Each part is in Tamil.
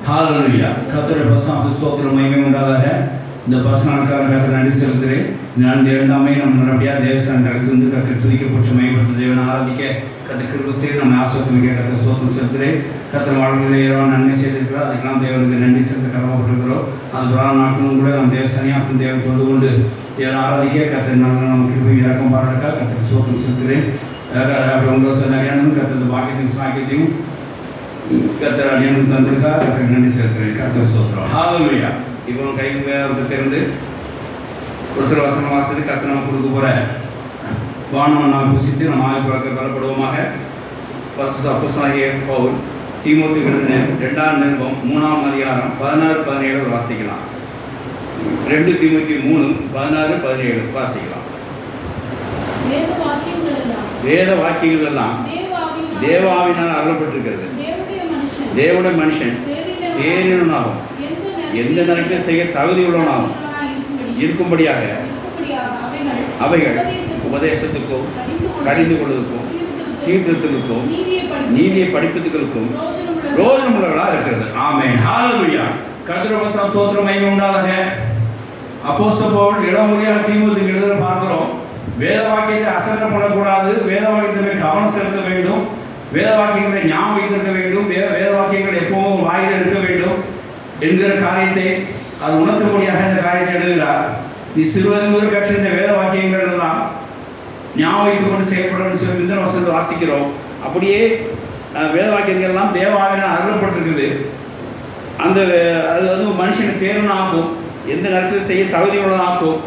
ஹalleluya. கர்த்தருடைய பரிசுத்த ஸ்தோத்திரம் மகிமை உண்டாதாக. இந்த பரிசுத்தநாளுக்காக கர்த்தருக்கு நன்றி செலுத்துகிறேன். நான் தேவனாமே நம்ம நல்லபடியாக தேவசனம் நடந்து கர்த்தரை துதிக்க போற்ற மகிமைப்படுத்த தேவனை ஆராதிக்க கர்த்தர் கிருபை செய்து நம்ம ஆசீர்வதிக்க கர்த்தர் ஸ்தோத்திரம் செலுத்துகிறேன். கர்த்தர் வாழ்க்கையில் ஏராளமான நன்மை செய்திருக்கிறார். அதுக்கெல்லாம் தேவனுக்கு நன்றி செலுத்த கடமைப்பட்டிருக்கிறோம். அது புறான நாட்களும் கூட நம்ம தேவசனியாக்கும் தேவன் தொண்டு கொண்டு தேவனை ஆராதிக்க கர்த்தர் நம்ம கிருபை இறக்கம் பாடுறதுக்காக கர்த்தருக்கு ஸ்தோத்திரம் செலுத்துகிறேன். அப்படி உங்கள் நிறையானும் கர்த்தர் பாக்கியத்தையும் சாக்கியத்தையும் கர்த்தர் அடியானுக்கு தந்திருக்கா கர்த்தருக்கு நன்றி செலுத்துகிறேன். கர்த்தர் ஸ்தோத்திரம். ஹalleluya. இப்போ கைக்கு திறந்து ஒரு சில வசனம் வாசித்து கர்த்தர் நம்ம கொடுக்க போகிற வானம் நாம் புசித்து நம்ம ஆய்வு பலப்படுவோமாக. பரிசுத்த அப்போஸ்தலனாகிய பவுல் தீமோத்தேயுவுக்கு எழுதின 2ஆம் நிருபம் 3ஆம் அதிகாரம் 16-17 வாசிக்கலாம். 2 தீமோத்தேயு 3:16-17 வாசிக்கலாம். வேத வாக்கியங்கள் எல்லாம் தேவாவினால் அருளப்பட்டிருக்கிறது. தேவனுடைய மனுஷன் தேறினவனாகும் எந்த நிலைக்கு செய்ய தகுதி உள்ளவனாகும் இருக்கும்படியாக அவைகள் உபதேசத்துக்கும் கடிந்து கொள்வதற்கும் சீர்திருத்தத்துக்கும் நீதியை படிப்பதற்கும் ரோஜனமுள்ளவர்களாக இருக்கிறது. ஆமென். ஹalleluya. கர்த்தருடைய ஸ்தோத்திரம் மகிமை உண்டாதாக. அப்போஸ்தலன் பவுல் இளமொழியாக தீமோத்தேயுக்கு எழுதுறத பார்க்கிறோம். வேத வாக்கியத்தை அசட்டை பண்ணக்கூடாது. வேத வாக்கியத்தை கவனம் செலுத்த வேண்டும். வேத வாக்கியங்களை ஞாபகம் வைத்திருக்க வேண்டும். வேத வாக்கியங்கள் எப்பவும் வாயில் இருக்க வேண்டும் என்கிற காரியத்தை அது உணர்த்தபடியாக இந்த காரியத்தை எழுதுகிறார். நீ சிறுவது முதல் கற்ற இந்த வேத வாக்கியங்கள் எல்லாம் ஞாபகம் வைத்துக் கொண்டு செயல்படணும்னு சொல்லி இந்த வசனத்தை வாசிக்கிறோம். அப்படியே வேத வாக்கியங்கள் எல்லாம் தேவாவினால் அருளப்பட்டிருக்குது. அந்த அது வந்து மனுஷனை தேர்வனாக்கும் எந்த நேரத்தில் செய்ய தகுதியுள்ளதாக்கும்.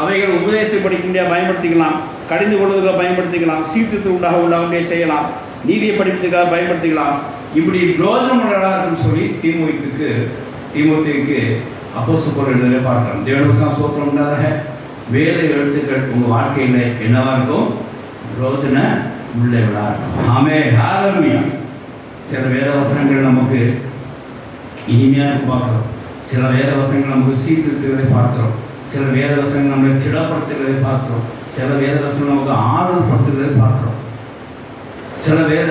அவைகள் உபதேசம் படிக்க முடியாது பயன்படுத்திக்கலாம், கடிந்து கொள்வதற்காக பயன்படுத்திக்கலாம், சீர்திருத்தம் உண்டாக செய்யலாம், நீதியை படிப்பதற்காக பயன்படுத்திக்கலாம். இப்படி பிரோஜனமுள்ளதாக இருக்குன்னு சொல்லி தீமோத்தேயுக்கு அப்போஸ்தலன் பவுல் எழுதுறதை பார்க்கலாம். தேவனுடைய ஸ்தோத்திரம் உண்டாக. வேத எழுத்துக்கள் உங்கள் வாழ்க்கையில் என்னவா இருக்கும்? பிரோஜன உள்ளவர்களாக இருக்கும். ஆமென். ஹalleluya. சில வேத வசனங்கள் நமக்கு இனிமையாக பார்க்கிறோம். சில வேத வசனங்கள் நமக்கு சீர்திருத்துவதை பார்க்கிறோம். சில வேத வசனங்கள் நம்மளை திடப்படுத்துகிறதை பார்க்கிறோம். சில வேத வசனங்கள் நமக்கு ஆறுதல் படுத்துகிறதை பார்க்கிறோம். சில வேத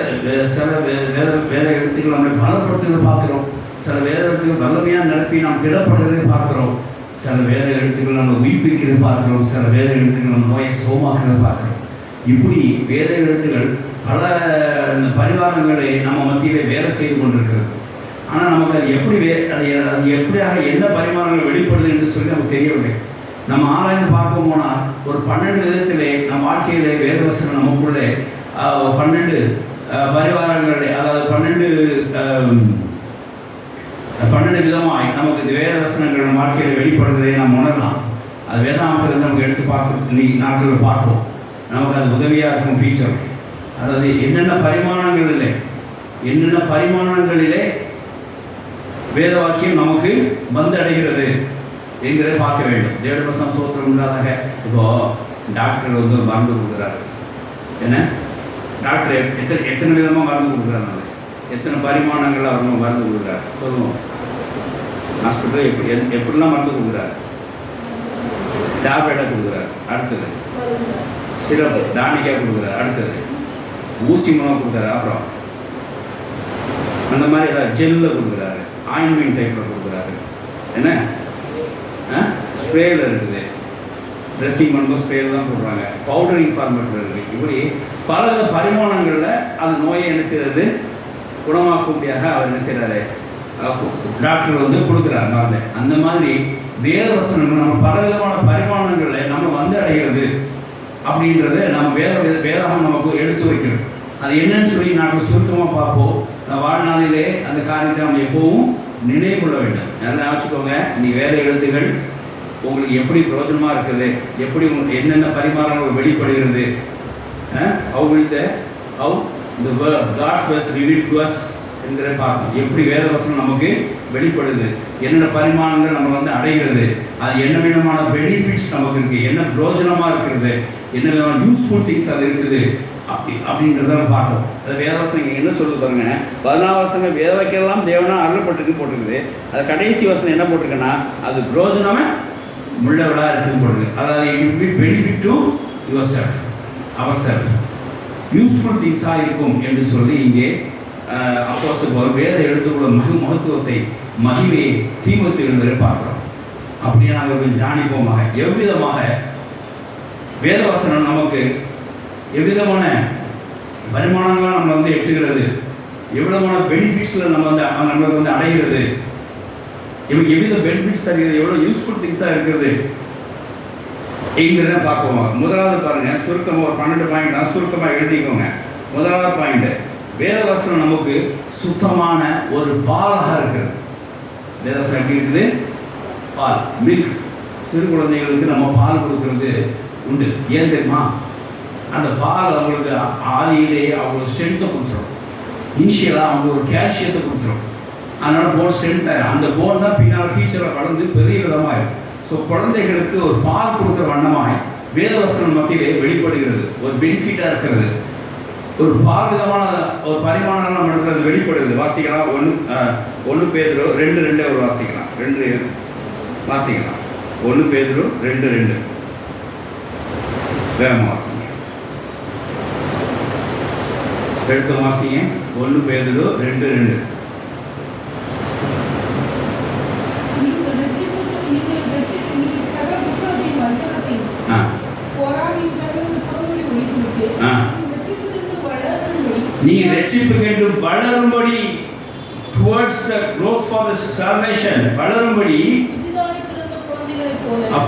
எழுத்துக்கள் நம்மளை பலப்படுத்துகிறதை பார்க்கிறோம். சில வேத எழுத்துக்கள் வல்லமையாக நிரப்பி நாம் திடப்படுகிறதை பார்க்கிறோம். சில வேத எழுத்துக்கள் நம்ம உயிர்ப்பிக்கிறதை பார்க்கிறோம். சில வேத எழுத்துக்கள் நம்ம நோயை சுகமாக்குறதை பார்க்கிறோம். இப்படி வேத எழுத்துக்கள் பல பரிவாரங்களை நம்ம மத்தியிலே வேலை செய்து கொண்டிருக்கிறது. ஆனால் நமக்கு அது எப்படி அது எப்படியாக என்ன பரிமாணங்கள் வெளிப்படுது என்று சொல்லி நமக்கு தெரியவில்லை. நம்ம ஆராய்ந்து பார்க்க போனால் ஒரு 12 விதத்திலே நம் வாழ்க்கையிலே வேதவசனம் நமக்குள்ளே 12 பரிவாரங்களே, அதாவது 12 விதமாய் நமக்கு இந்த வேதவசனங்கள் நம் வாழ்க்கையில் வெளிப்படுறதை நாம் உணரலாம். அது வேதாமத்திலிருந்து நமக்கு எடுத்து பார்க்க நாட்களில் பார்ப்போம். நமக்கு அது உதவியாக இருக்கும் ஃபீச்சர். அதாவது என்னென்ன பரிமாணங்களிலே வேத வாக்கியம் நமக்கு வந்து அடைகிறது என்கிறதை பார்க்க வேண்டும். தேவனுடைய ஸ்தோத்திரம் உண்டாதாக. இப்போது டாக்டர் வந்து மருந்து கொடுக்குறாரு. என்ன டாக்டர் எத்தனை விதமாக மருந்து கொடுக்குறாரு, எத்தனை பரிமாணங்கள் அவர் மருந்து கொடுக்குறாரு சொல்லுவோம். ஹாஸ்பிட்டலில் எப்படிலாம் மருந்து கொடுக்குறாரு? டேப்லெட்டாக கொடுக்குறாரு, அடுத்தது சிரப்பு டானிக்காக கொடுக்குறாரு, அடுத்தது ஊசி மூலம் கொடுக்குறாரு, அப்புறம் அந்த மாதிரி ஏதாவது ஜெல்லில் கொடுக்குறாரு, ஆயின்மெண்ட் டைப்பில் கொடுக்குறாரு, என்ன ஸ்ப்ரேயில் இருக்குது, ட்ரெஸ்ஸிங் பண்ணும்போது ஸ்ப்ரேயில் தான் போடுறாங்க, பவுடரிங் ஃபார்மேட்டில் இருக்குது. இப்படி பல பரிமாணங்களில் அந்த நோயை என்ன செய்கிறது குணமாக்கும்படியாக அவர் என்ன செய்கிறாரு டாக்டர் வந்து கொடுக்குறாரு மருந்து. அந்த மாதிரி வேத வசனங்கள் நம்ம பலவிதமான பரிமாணங்களில் நம்ம வந்து அடைகிறது அப்படின்றத நம்ம வேதாகம் நமக்கு எடுத்து வைக்கிறோம். அது என்னன்னு சொல்லி நாங்கள் சுருக்கமாக பார்ப்போம். வாழ்நாளிலே அந்த காரியத்தை நம்ம எப்போவும் நினைவு கொள்ள வேண்டும். நல்லா ஆச்சுக்கோங்க. நீ வேத எழுத்துகள் உங்களுக்கு எப்படி பிரயோஜனமாக இருக்குது, எப்படி உங்களுக்கு என்னென்ன பரிமாணங்கள் வெளிப்படுகிறது, God's words revealed to us என்கிற பார்க்கணும். எப்படி வேதவசனம் நமக்கு வெளிப்படுது, என்னென்ன பரிமாணங்கள் நம்ம வந்து அடைகிறது, அது என்ன விதமான பெனிஃபிட்ஸ் நமக்கு இருக்குது, என்ன பிரயோஜனமாக இருக்கிறது, என்ன விதமான யூஸ்ஃபுல் திங்ஸ் அது இருக்குது அப்படின்றத பார்க்கணும். அது வேதவசனம் என்ன சொல்லுது பாருங்க. 14 வசனம் வேத வாக்கியெல்லாம் தேவனா அருளப்பட்டிருக்கு போட்டிருக்குது. அது கடைசி வசனம் என்ன போட்டிருக்குன்னா அது பிரயோஜனமே உள்ளவளாக இருக்குது போடுது. அதாவது it will be benefit to your self, our self, useful திங்ஸாக இருக்கும் என்று சொல்லி இங்கே அப்போஸ்தலன் பவுல் வேத எழுத்துக்குள்ள மகத்துவத்தை மகிமையை தீமோத்தேயு எழுதுவதை பார்க்கிறோம். அப்படியே நாங்கள் தியானிப்போமாக. எவ்விதமாக வேதவசனம் நமக்கு எவ்விதமான வருமானங்களாக நம்ம வந்து எட்டுகிறது, எவ்வளவான பெனிஃபிட்ஸில் நம்மளுக்கு அடைகிறது, எவ்வித பெனிஃபிட்ஸ் தருகிறது, எவ்வளோ யூஸ்ஃபுல் திங்ஸாக இருக்கிறது என்கிறத பார்ப்போம். முதலாவது பாருங்கள், சுருக்கமாக ஒரு 12 பாயிண்ட் தான், சுருக்கமாக எழுதிக்கோங்க. முதலாவது பாயிண்ட், வேதவசனம் நமக்கு சுத்தமான ஒரு பாலாக இருக்கிறது. வேதவசனம் எப்படி இருக்குது? பால், மில்க். சிறு குழந்தைகளுக்கு நம்ம பால் கொடுக்கறது உண்டு. ஏன் தெரியுமா? அந்த பால் அவங்களுக்கு ஆதியிலேயே அவங்க ஸ்ட்ரென்த்தை கொடுத்துரும். இனிஷியலாக அவங்க ஒரு கால்சியத்தை கொடுத்துரும். அதனால் போன் ஸ்ட்ரென்த் ஆகிடும். அந்த போன் தான் பின்னால் ஃபியூச்சரில் வளர்ந்து பெரிய விதமாக இருக்கும். ஸோ குழந்தைகளுக்கு ஒரு பால் கொடுக்குற வண்ணமாய் வேதவசனம் மத்தியிலே வெளிப்படுகிறது. ஒரு பெனிஃபிட்டாக இருக்கிறது. ஒரு பால் விதமான ஒரு பரிமாணம் நம்ம இருக்கிறது வெளிப்படுகிறது. வாசிக்கலாம். 1 பேதுரு 2:2 ஒரு வாசிக்கலாம். 2 வாசிக்கலாம். 1 பேதுரு 2:2 வேகமாக வாசிங்க. எடுத்து வாசிங்க. 1 பேதுரு 2:2. நீ ரட்சிப்பு கேட்டு வளரும்படி, towards the growth for the salvation, வளரும்படி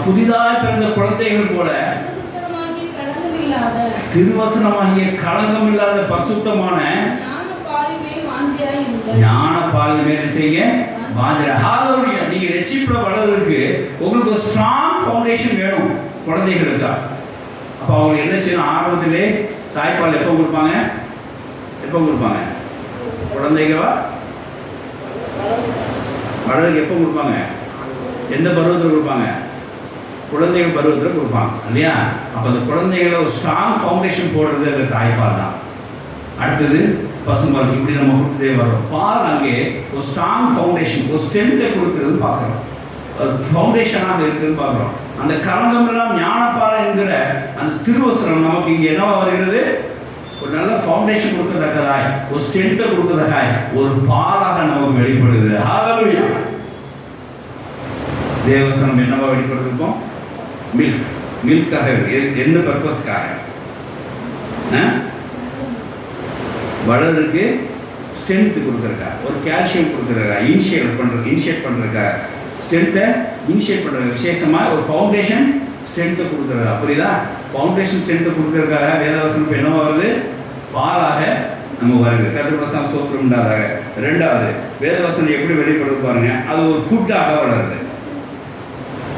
புதிதாய் பிறந்த குழந்தைகள் போல திருவசனமாகிய களங்கம் இல்லாத பரிசுத்தமான ஞான பால் மேல் செய்ய வாஞ்சை. ஹalleluya. நீங்க ரட்சிப்புல வளர்றதுக்கு உங்களுக்கு ஒரு ஸ்ட்ராங் ஃபவுண்டேஷன் வேணும் குழந்தைகளுக்கு. அப்போ அவங்க என்ன செய்யணும்? ஆரம்பத்திலே தாய்ப்பால் எப்போ கொடுப்பாங்க? குழந்தைகளா வளர்றதுக்கு எப்போ கொடுப்பாங்க? எந்த பருவத்தில் கொடுப்பாங்க? குழந்தைகள் பருவத்தில் கொடுப்பாங்க இல்லையா? அப்போ அந்த குழந்தைகளை ஒரு ஸ்ட்ராங் ஃபவுண்டேஷன் போடுறது அந்த தாய்ப்பால் தான். அடுத்தது பசும்பால். இப்படி நம்ம கொடுத்துட்டே வரோம். பால் அங்கே ஒரு ஸ்ட்ராங் ஃபவுண்டேஷன், ஒரு ஸ்ட்ரென்த்தை கொடுக்குறது பார்க்குறோம். ஒரு ஃபவுண்டேஷனாக இருக்குதுன்னு பார்க்குறோம். அந்த களங்கமெல்லாம் ஞானப்பால் என்கிற அந்த திருவசனம் நமக்கு இங்கே என்னவா வருகிறது? ஒரு நல்ல ஃபவுண்டேஷன் கொடுக்கறதற்காய், ஒரு ஸ்ட்ரென்த்தை கொடுக்கறதற்காய் ஒரு பாலாக நமக்கு வெளிப்படுது. ஹalleluya. தேவசனம் என்னவா வெளிப்படுத்திருக்கோம்? மில்காக. என்ன பர்பஸ்க்காக? வளர்றதுக்கு ஸ்ட்ரென்த் கொடுக்குறக்கா, ஒரு கால்சியம் கொடுக்குறக்கா, இனிஷியேட் பண்ணுறக்கா, ஸ்ட்ரென்த்தை இனிஷியேட் பண்ணுறது விசேஷமாக ஒரு ஃபவுண்டேஷன் ஸ்ட்ரென்த்தை கொடுக்குறதா. புரியுதா? ஃபவுண்டேஷன் ஸ்ட்ரென்த்தை கொடுக்குறதுக்காக வேதவசனம் என்னவா வருது? பாலாக நம்ம வருது. கர்த்தர் ஸ்தோத்திரம் உண்டாதாக. 2வது, வேதவசனம் எப்படி வெளிப்படுது பாருங்க. அது ஒரு ஃபுட்டாக வளருது.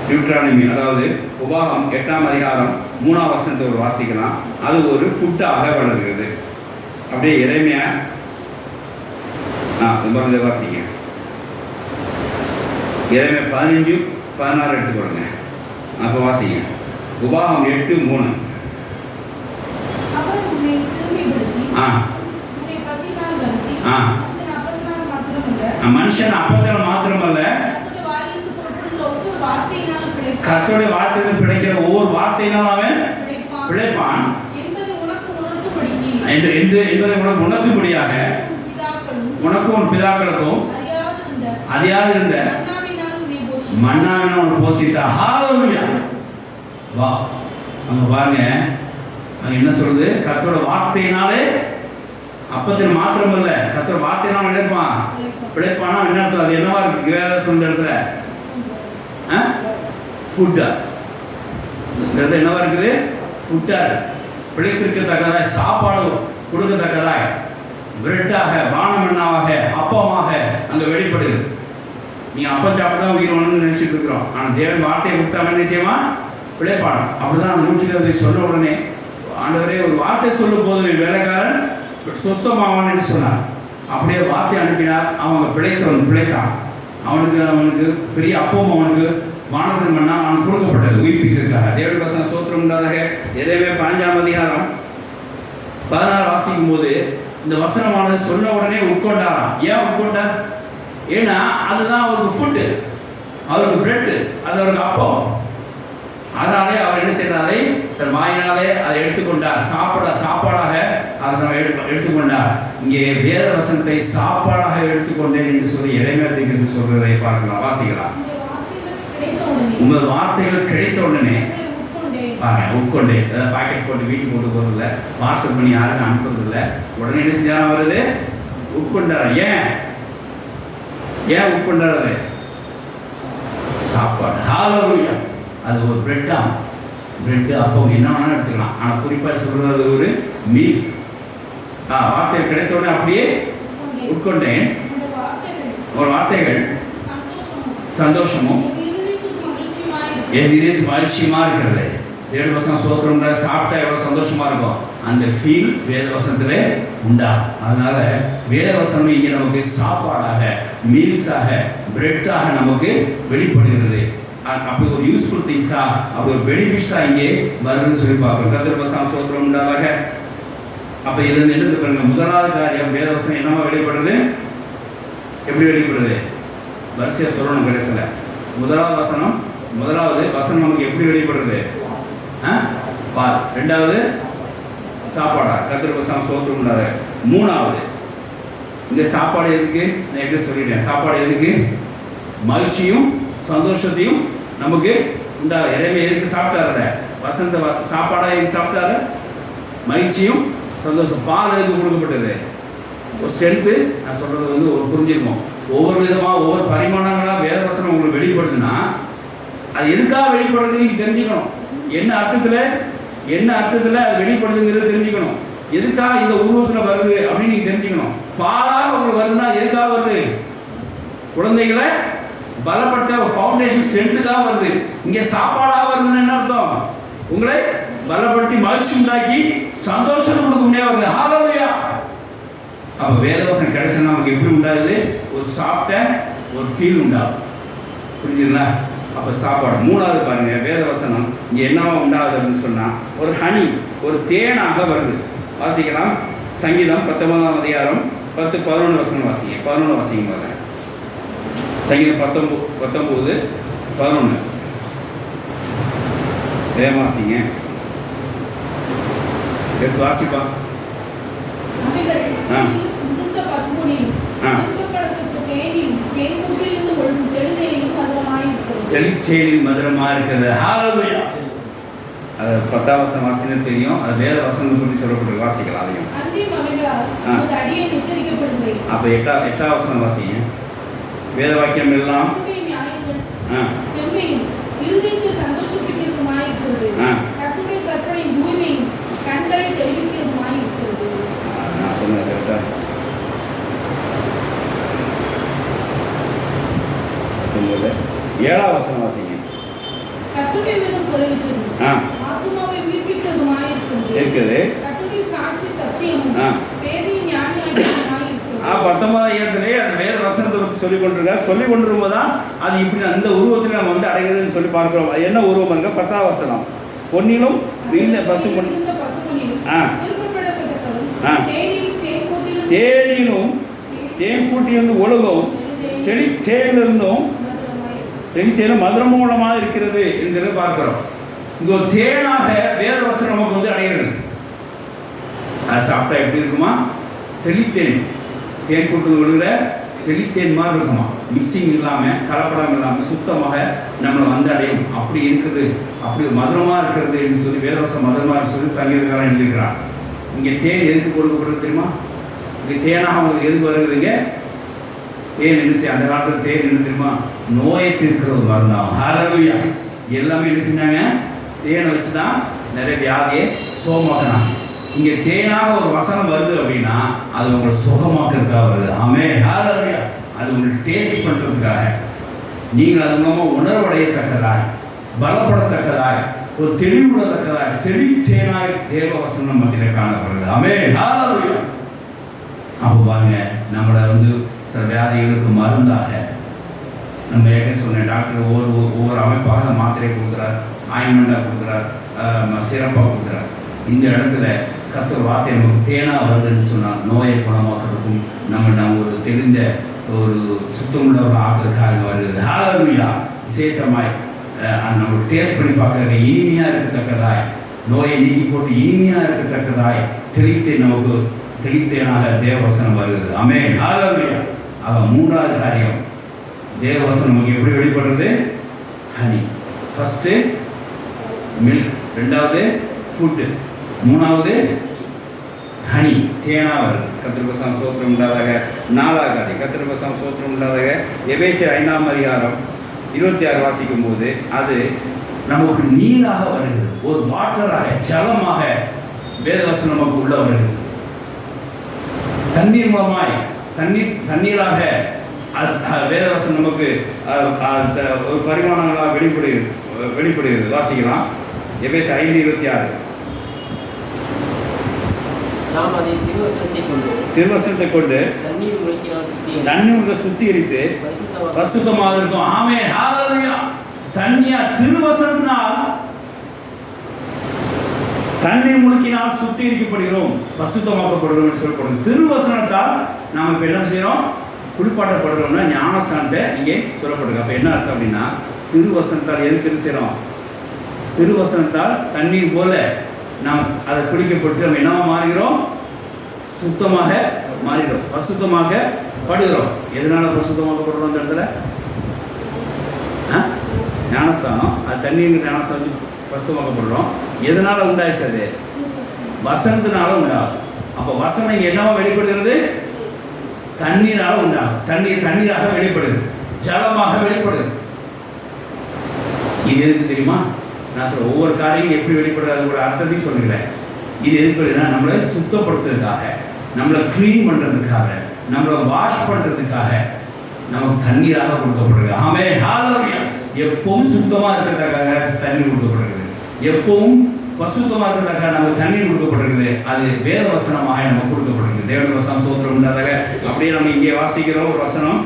நியூட்ரானமி, அதாவது உபாகம் 8ஆம் அதிகாரம் 3ஆம் வசனத்தை ஒரு வாசிக்கலாம். அது ஒரு ஃபுட்டாக வளர்கிறது. அப்படியே எரேமியா வாசிங்க. எரேமியா 15:16 எடுத்துக்கொள்ளுங்க. அப்போ வாசிங்க. உபாகம் 8:3. மனுஷன் அப்பத்தில் மாத்திரமல்ல, கர்த்தருடைய வார்த்தையில் பிழைக்கிற ஒவ்வொரு வார்த்தையினால் அவன் பிழைப்பான் என்பதை உனக்கு உணர்த்தும்படியாக உனக்கும் உன் பிதாக்களுக்கும் அறியாது இருந்த மன்னாவினால் உனக்கு போஷித்தா. ஹalleluya. வா, அங்க பாருங்க. அங்க என்ன சொல்றது? கர்த்தரோட வார்த்தையினாலே, அப்பத்தில் மாத்திரமல்ல, கர்த்தரோட வார்த்தையினால் பிழைப்பானா என்ன அர்த்தம்? அது என்னவா இருக்கு? வேதவசனம் இடத்துல ஃபுட்டா என்னவா இருக்குது? ஃபுட்டா பிழைத்திருக்கத்தக்கதாய், சாப்பாடு கொடுக்கத்தக்கதாய், பிரெட்டாக, பானமண்ணாவாக, அப்பமாக அங்கே வெளிப்படுது. நீங்கள் அப்பம் சாப்பிட்டு தான் உயிர் ஒன்றுன்னு நினச்சிட்டு இருக்கிறோம். ஆனால் தேவன் வார்த்தையை கொடுத்தா என்ன செய்யுமா? பிழைப்பாடும். அப்படிதான் அந்த 120 சொன்ன உடனே ஆண்டவரே ஒரு வார்த்தை சொல்லும் போது வேலைக்காரன் சுஸ்தமாவான்னு சொன்னார். அப்படியே வார்த்தை அனுப்பினார். அவன் பிழைத்தான். அவனுக்கு பெரிய அப்பம், அவனுக்கு வானத்தின் மன்னா அவன் கொடுக்கப்பட்டது உயிர்ப்பித்திருக்காங்க. தேவனுடைய வசனம் ஸ்தோத்திரம் உண்டாதாக. எரேமியா 15ஆம் அதிகாரம் 16 வாசிக்கும் போது இந்த வசனமானது சொன்ன உடனே உட்கொண்டாராம். ஏன் உட்கொண்டார்? ஏன்னா அதுதான் அவருக்கு ஃபுட்டு, அவருக்கு பிரெட்டு, அது அவருக்கு அப்பம். அதனாலே அவர் என்ன செய்யறாரு, தன் வாயினாலே அதை எடுத்துக்கொண்டார், சாப்பாடாக அதை எடுத்துக்கொண்டார். இங்கே வேத வசனத்தை சாப்பாடாக எடுத்துக்கொண்டேன் என்று சொல்லி இறைமையை சொல்றதை பார்க்கலாம், வாசிக்கலாம். உங்கள் வார்த்தைகள் கிடைத்த உடனே உட்கொண்டே, பாக்கெட் போட்டு வீட்டுக்கு கொண்டு போறதில்ல, பார்சல் பண்ணி யாருக்கும் அனுப்புறதில்லை, உடனே என்ன செஞ்சாலும் வருது, உட்கொண்டார். ஏன் உட்கொண்டாரு? சாப்பாடு. ஹல்லேலூயா. அது ஒரு பிரெட் அப்போ என்ன வேணாலும் எடுத்துக்கலாம். ஆனால் குறிப்பாக சொல்றது ஒரு மீல்ஸ். வார்த்தை கிடைத்த உடனே அப்படியே உட்கொண்டேன். ஒரு வார்த்தைகள் சந்தோஷமும் என் இதயத்துக்கு மகிழ்ச்சியுமா இருக்கிறது. வேத வசனம் சோத்திரம்ல சாப்பிட்டா எவ்வளோ சந்தோஷமா இருக்கும், அந்த ஃபீல் வேத வசனத்திலே உண்டா. அதனால வேத வசனம் இங்கே நமக்கு சாப்பாடாக, மீல்ஸாக, பிரெட்டாக நமக்கு வெளிப்படுகிறது. அப்படி ஒரு யூஸ்ஃபுல் திங்ஸா, அப்படி ஒரு பெனிஃபிட்ஸா இங்கே வருதுன்னு சொல்லி பார்க்கணும். கர்த்தர் வசனம் சோத்திரம் உண்டாதாக. அப்போ இதுலேருந்து என்ன பாருங்க, முதலாவது காரியம் வேத வசனம் என்னவா வெளிப்படுறது, எப்படி வெளிப்படுறது, வரிசையாக சொல்லணும். கடைசியில் முதலாவது வசனம் நமக்கு எப்படி வெளிப்படுறது, பால். ரெண்டாவது சாப்பாடா, கர்த்தர் வசனம் சோத்திரம் உண்டாத. மூணாவது இந்த சாப்பாடு எதுக்கு, நான் எப்படி சொல்லிட்டேன், சாப்பாடு எதுக்கு, மகிழ்ச்சியும் சந்தோஷத்தையும் நமக்கு உண்டா. இறைமை எதுக்கு சாப்பிட்டாரு, வசந்த சாப்பாடா எதுக்கு சாப்பிட்டாரு, மகிழ்ச்சியும் சந்தோஷம். பால் எதுக்கு கொடுக்கப்பட்டது, ஒரு ஸ்ட்ரென்த்து. நான் சொல்றது ஒரு புரிஞ்சிருக்கும். ஒவ்வொரு விதமாக ஒவ்வொரு பரிமாணங்களாக வேத வசனம் உங்களுக்கு வெளிப்படுதுன்னா அது எதுக்காக வெளிப்படுறது நீங்கள் தெரிஞ்சுக்கணும். என்ன அர்த்தத்தில் அது வெளிப்படுதுங்கிறது தெரிஞ்சுக்கணும். எதுக்காக இந்த உருவத்தில் வருது அப்படின்னு நீங்கள் தெரிஞ்சுக்கணும். பாலாக உங்களுக்கு வருதுன்னா எதுக்காக வருது, குழந்தைகளை பலப்படுத்த ஒரு ஃபவுண்டேஷன் ஸ்ட்ரென்த்துக்காக வருது. இங்கே சாப்பாடாக வருதுன்னு என்ன அர்த்தம், உங்களை பலப்படுத்தி மகிழ்ச்சி உண்டாக்கி சந்தோஷம் கொடுக்க முடியாது. ஹல்லேலூயா. அப்போ வேதவசனம் கிடைச்சா நமக்கு எப்படி உண்டாகுது, ஒரு சாப்பிட்ட ஒரு ஃபீல் உண்டாகும். புரிஞ்சுங்களா? அப்போ சாப்பாடு. மூணாவது பாருங்க, வேதவசனம் இங்கே என்னவா உண்டாகுது அப்படின்னு சொன்னால் ஒரு ஹனி, ஒரு தேனாக வருது. வாசிக்கலாம். சங்கீதம் 19ஆம் அதிகாரம் 10-11 வசனம் வாசிங்க. 11 வாசிங்க பாருங்க. சங்கீதம் 19-11 வாசிங்க. எடுத்து வாசிப்பா. தெளித்தேனில் மதுரமாக இருக்கிறது. ஹல்லேலூயா. அது 10ஆம் வசனம் வாசின்னு தெரியும். அது வேத வசனம் பற்றி சொல்லப்பட்டு வாசிக்கலாம். அதையும் அப்போ 8ஆம் வசனம் வாசிங்க. வேத வாக்கியம் எல்லாம் நான் சொன்னேன் கரெக்டா. 7ஆம் வசனம் வாசிங்க. இருக்குது. 19ஆம் ஏத்திலே அந்த வேத வசனத்தை பற்றி சொல்லிக் கொண்டிருக்கும் போது தான் அது இப்படி அந்த உருவத்தில் நம்ம வந்து அடைகிறதுன்னு சொல்லி பார்க்கிறோம். அது என்ன உருவம் பாருங்க, 10ஆம் வசனம். பொன்னிலும் நீண்ட பசு தேனிலும் தேன் கூட்டிலிருந்து ஒழுகும் தெளித்தேனிலிருந்தும் தெளித்தேனும் மதுரமூலமாக இருக்கிறது என்கிறத பார்க்கிறோம். இங்கே ஒரு தேனாக வேத வசனம் நமக்கு வந்து அடைகிறது. அது சாப்பிட்டா எப்படி இருக்குமா, தெளித்தேன், தேன் கூட்டு விழுகிற தெளித்தேன் மாதிரி இருக்குமா, மிக்சிங் இல்லாமல் கலப்படம் இல்லாமல் சுத்தமாக நம்மளை வந்து அடையும். அப்படி இருக்குது, அப்படி மதுரமாக இருக்கிறது என்று சொல்லி வேதவசம் மதுரமாக சொல்லி சங்கீதக்காரன் எழுதியிருக்கிறான். இங்கே தேன் எதுக்கு கொடுக்கப்படுறது தெரியுமா? இங்கே தேனாக அவங்களுக்கு எதுக்கு வருதுங்க, தேன் என்ன செய்ய, அந்த காலத்தில் தேன் என்ன தெரியுமா, நோயற்று இருக்கிற ஒரு மருந்தாகும். ஹல்லேலூயா. எல்லாமே என்ன செஞ்சாங்க, தேனை வச்சு தான் நிறைய வியாதியை சுகமாக்கினாங்க. இங்கே தேனாக ஒரு வசனம் வருது அப்படின்னா அது உங்களை சுகமாக்கிறதுக்காக வருது. ஆமென். ஹல்லேலூயா. அது உங்களுக்கு டேஸ்ட் பண்ணுறதுக்காக, நீங்கள் அது மூலமாக உணர்வடையத்தக்கதாய், பலப்படத்தக்கதாய், ஒரு தெளிவுடத்தக்கதாய், தெளித்தேனாய் தேவ வசனம் மத்தியில் காணப்படுறது. ஆமென். ஹல்லேலூயா. அப்போ பாருங்க, நம்மளை வந்து சில வியாதிகளுக்கு மருந்தாக நம்ம ஏற்கனவே சொன்னேன், டாக்டர் ஒவ்வொரு அமைப்பாக மாத்திரை கொடுக்குறார், ஆயின்மெண்டாக கொடுக்குறார், சிறப்பாக கொடுக்குறார். இந்த இடத்துல கர்த்தர் வார்த்தை நமக்கு தேனாக வருதுன்னு சொன்னால் நோயை குணமாக்குறதுக்கும் நம்ம ஒரு தெரிந்த ஒரு சுத்தமுள்ளவர்கள் ஆக்குறதுக்காக வருகிறது. ஹல்லேலூயா. விசேஷமாய் நம்ம டேஸ்ட் பண்ணி பார்க்கறது இனிமையாக இருக்கத்தக்கதாய், நோயை நீக்கி போட்டு இனிமையாக இருக்கத்தக்கதாய் நமக்கு தெளித்தேனாக தேவவசனம் வருகிறது. ஆமென், ஹல்லேலூயா. அவன் மூன்றாவது காரியம், தேவவசனம் நமக்கு எப்படி வெளிப்படுறது? ஹனி. ஃபர்ஸ்ட்டு மில்க், ரெண்டாவது ஃபுட்டு, மூணாவது ஹனி, தேனா வருது. கர்த்தருக்கு ஸ்தோத்திரம் உண்டாதாக. நாலாவது காரியம், கர்த்தருக்கு ஸ்தோத்திரம் உண்டாதாக. எபேசியர் 5ஆம் அதிகாரம் 26 வாசிக்கும் போது அது நமக்கு நீராக வருகிறது, ஒரு வாட்டராக, ஜலமாக வேதவசனம் நமக்கு உள்ள வருகிறது. தண்ணீர் மூலமாய் தண்ணீராக வேதவசனம் நமக்கு ஒரு பரிமாணங்களாக வெளிப்படுகிறது. வாசிக்கலாம். எபேசியர் 5:26. நாம் அதை திருவசனத்தை கொண்டு தண்ணீர் சுத்திகரித்து பரிசுத்தமாக இருக்கும். ஆமென், ஹல்லேலூயா. தண்ணியா திருவசனத்தினால் தண்ணீர் முழுக்கினால் சுத்திகரிக்கப்படுகிறோம், பரிசுத்தமாக்கப்படுகிறோம் என்று சொல்லப்படுது. திருவசனத்தால் நாம் இப்போ என்ன செய்யறோம்? குளிப்பாட்டப்படுறோம்னா ஞானஸ்தானத்தை இங்கே சொல்லப்படுது. அப்போ என்ன அர்த்தம் அப்படின்னா, திருவசனத்தால் எதுக்கு என்ன செய்யறோம்? திருவசனத்தால் தண்ணீர் போல நாம் அதை குடிக்கப்பட்டு நம்ம என்னவா மாறுகிறோம்? சுத்தமாக மாறுகிறோம், பரிசுத்தமாக படுகிறோம். எதனால பரிசுத்தமாக்கப்படுறோம்? அந்த இடத்துல ஞானஸ்தானம், அது தண்ணீர் ஞானஸ்தானம் பரிசுத்தமாக்கப்படுறோம். எதனால உண்டாயிடுச்சு? அது வசனத்தினால உண்டாகும். அப்போ வசனம் இங்கே என்னவா வெளிப்படுகிறது? தண்ணீரால் உண்டாகும். தண்ணீராக வெளிப்படுது, ஜலமாக வெளிப்படுது. இது எதுக்கு தெரியுமா? நான் சொல்ல ஒவ்வொரு காரியம் எப்படி வெளிப்படுது அது ஒரு அர்த்தத்தையும் சொல்லுகிறேன். இது எதுக்குன்னா நம்மளை சுத்தப்படுத்துறதுக்காக, நம்மளை க்ளீன் பண்ணுறதுக்காக, நம்மளை வாஷ் பண்ணுறதுக்காக நமக்கு தண்ணீராக கொடுக்கப்படுறது. ஆமென், ஹல்லேலூயா. எப்பவும் சுத்தமாக இருக்கிறதுக்காக தண்ணீர் கொடுக்கப்படுகிறது, எப்பவும் பசுத்தமாக இருக்கிறதுக்காக நமக்கு தண்ணீர் கொடுக்கப்படுகிறது. அது வேத வசனமாக நமக்கு கொடுக்கப்படுகிறது. தேவனுடைய வசனம் ஸ்தோத்திரம் உண்டாதாக. அப்படியே நம்ம இங்கே வாசிக்கிறோம் ஒரு வசனம்,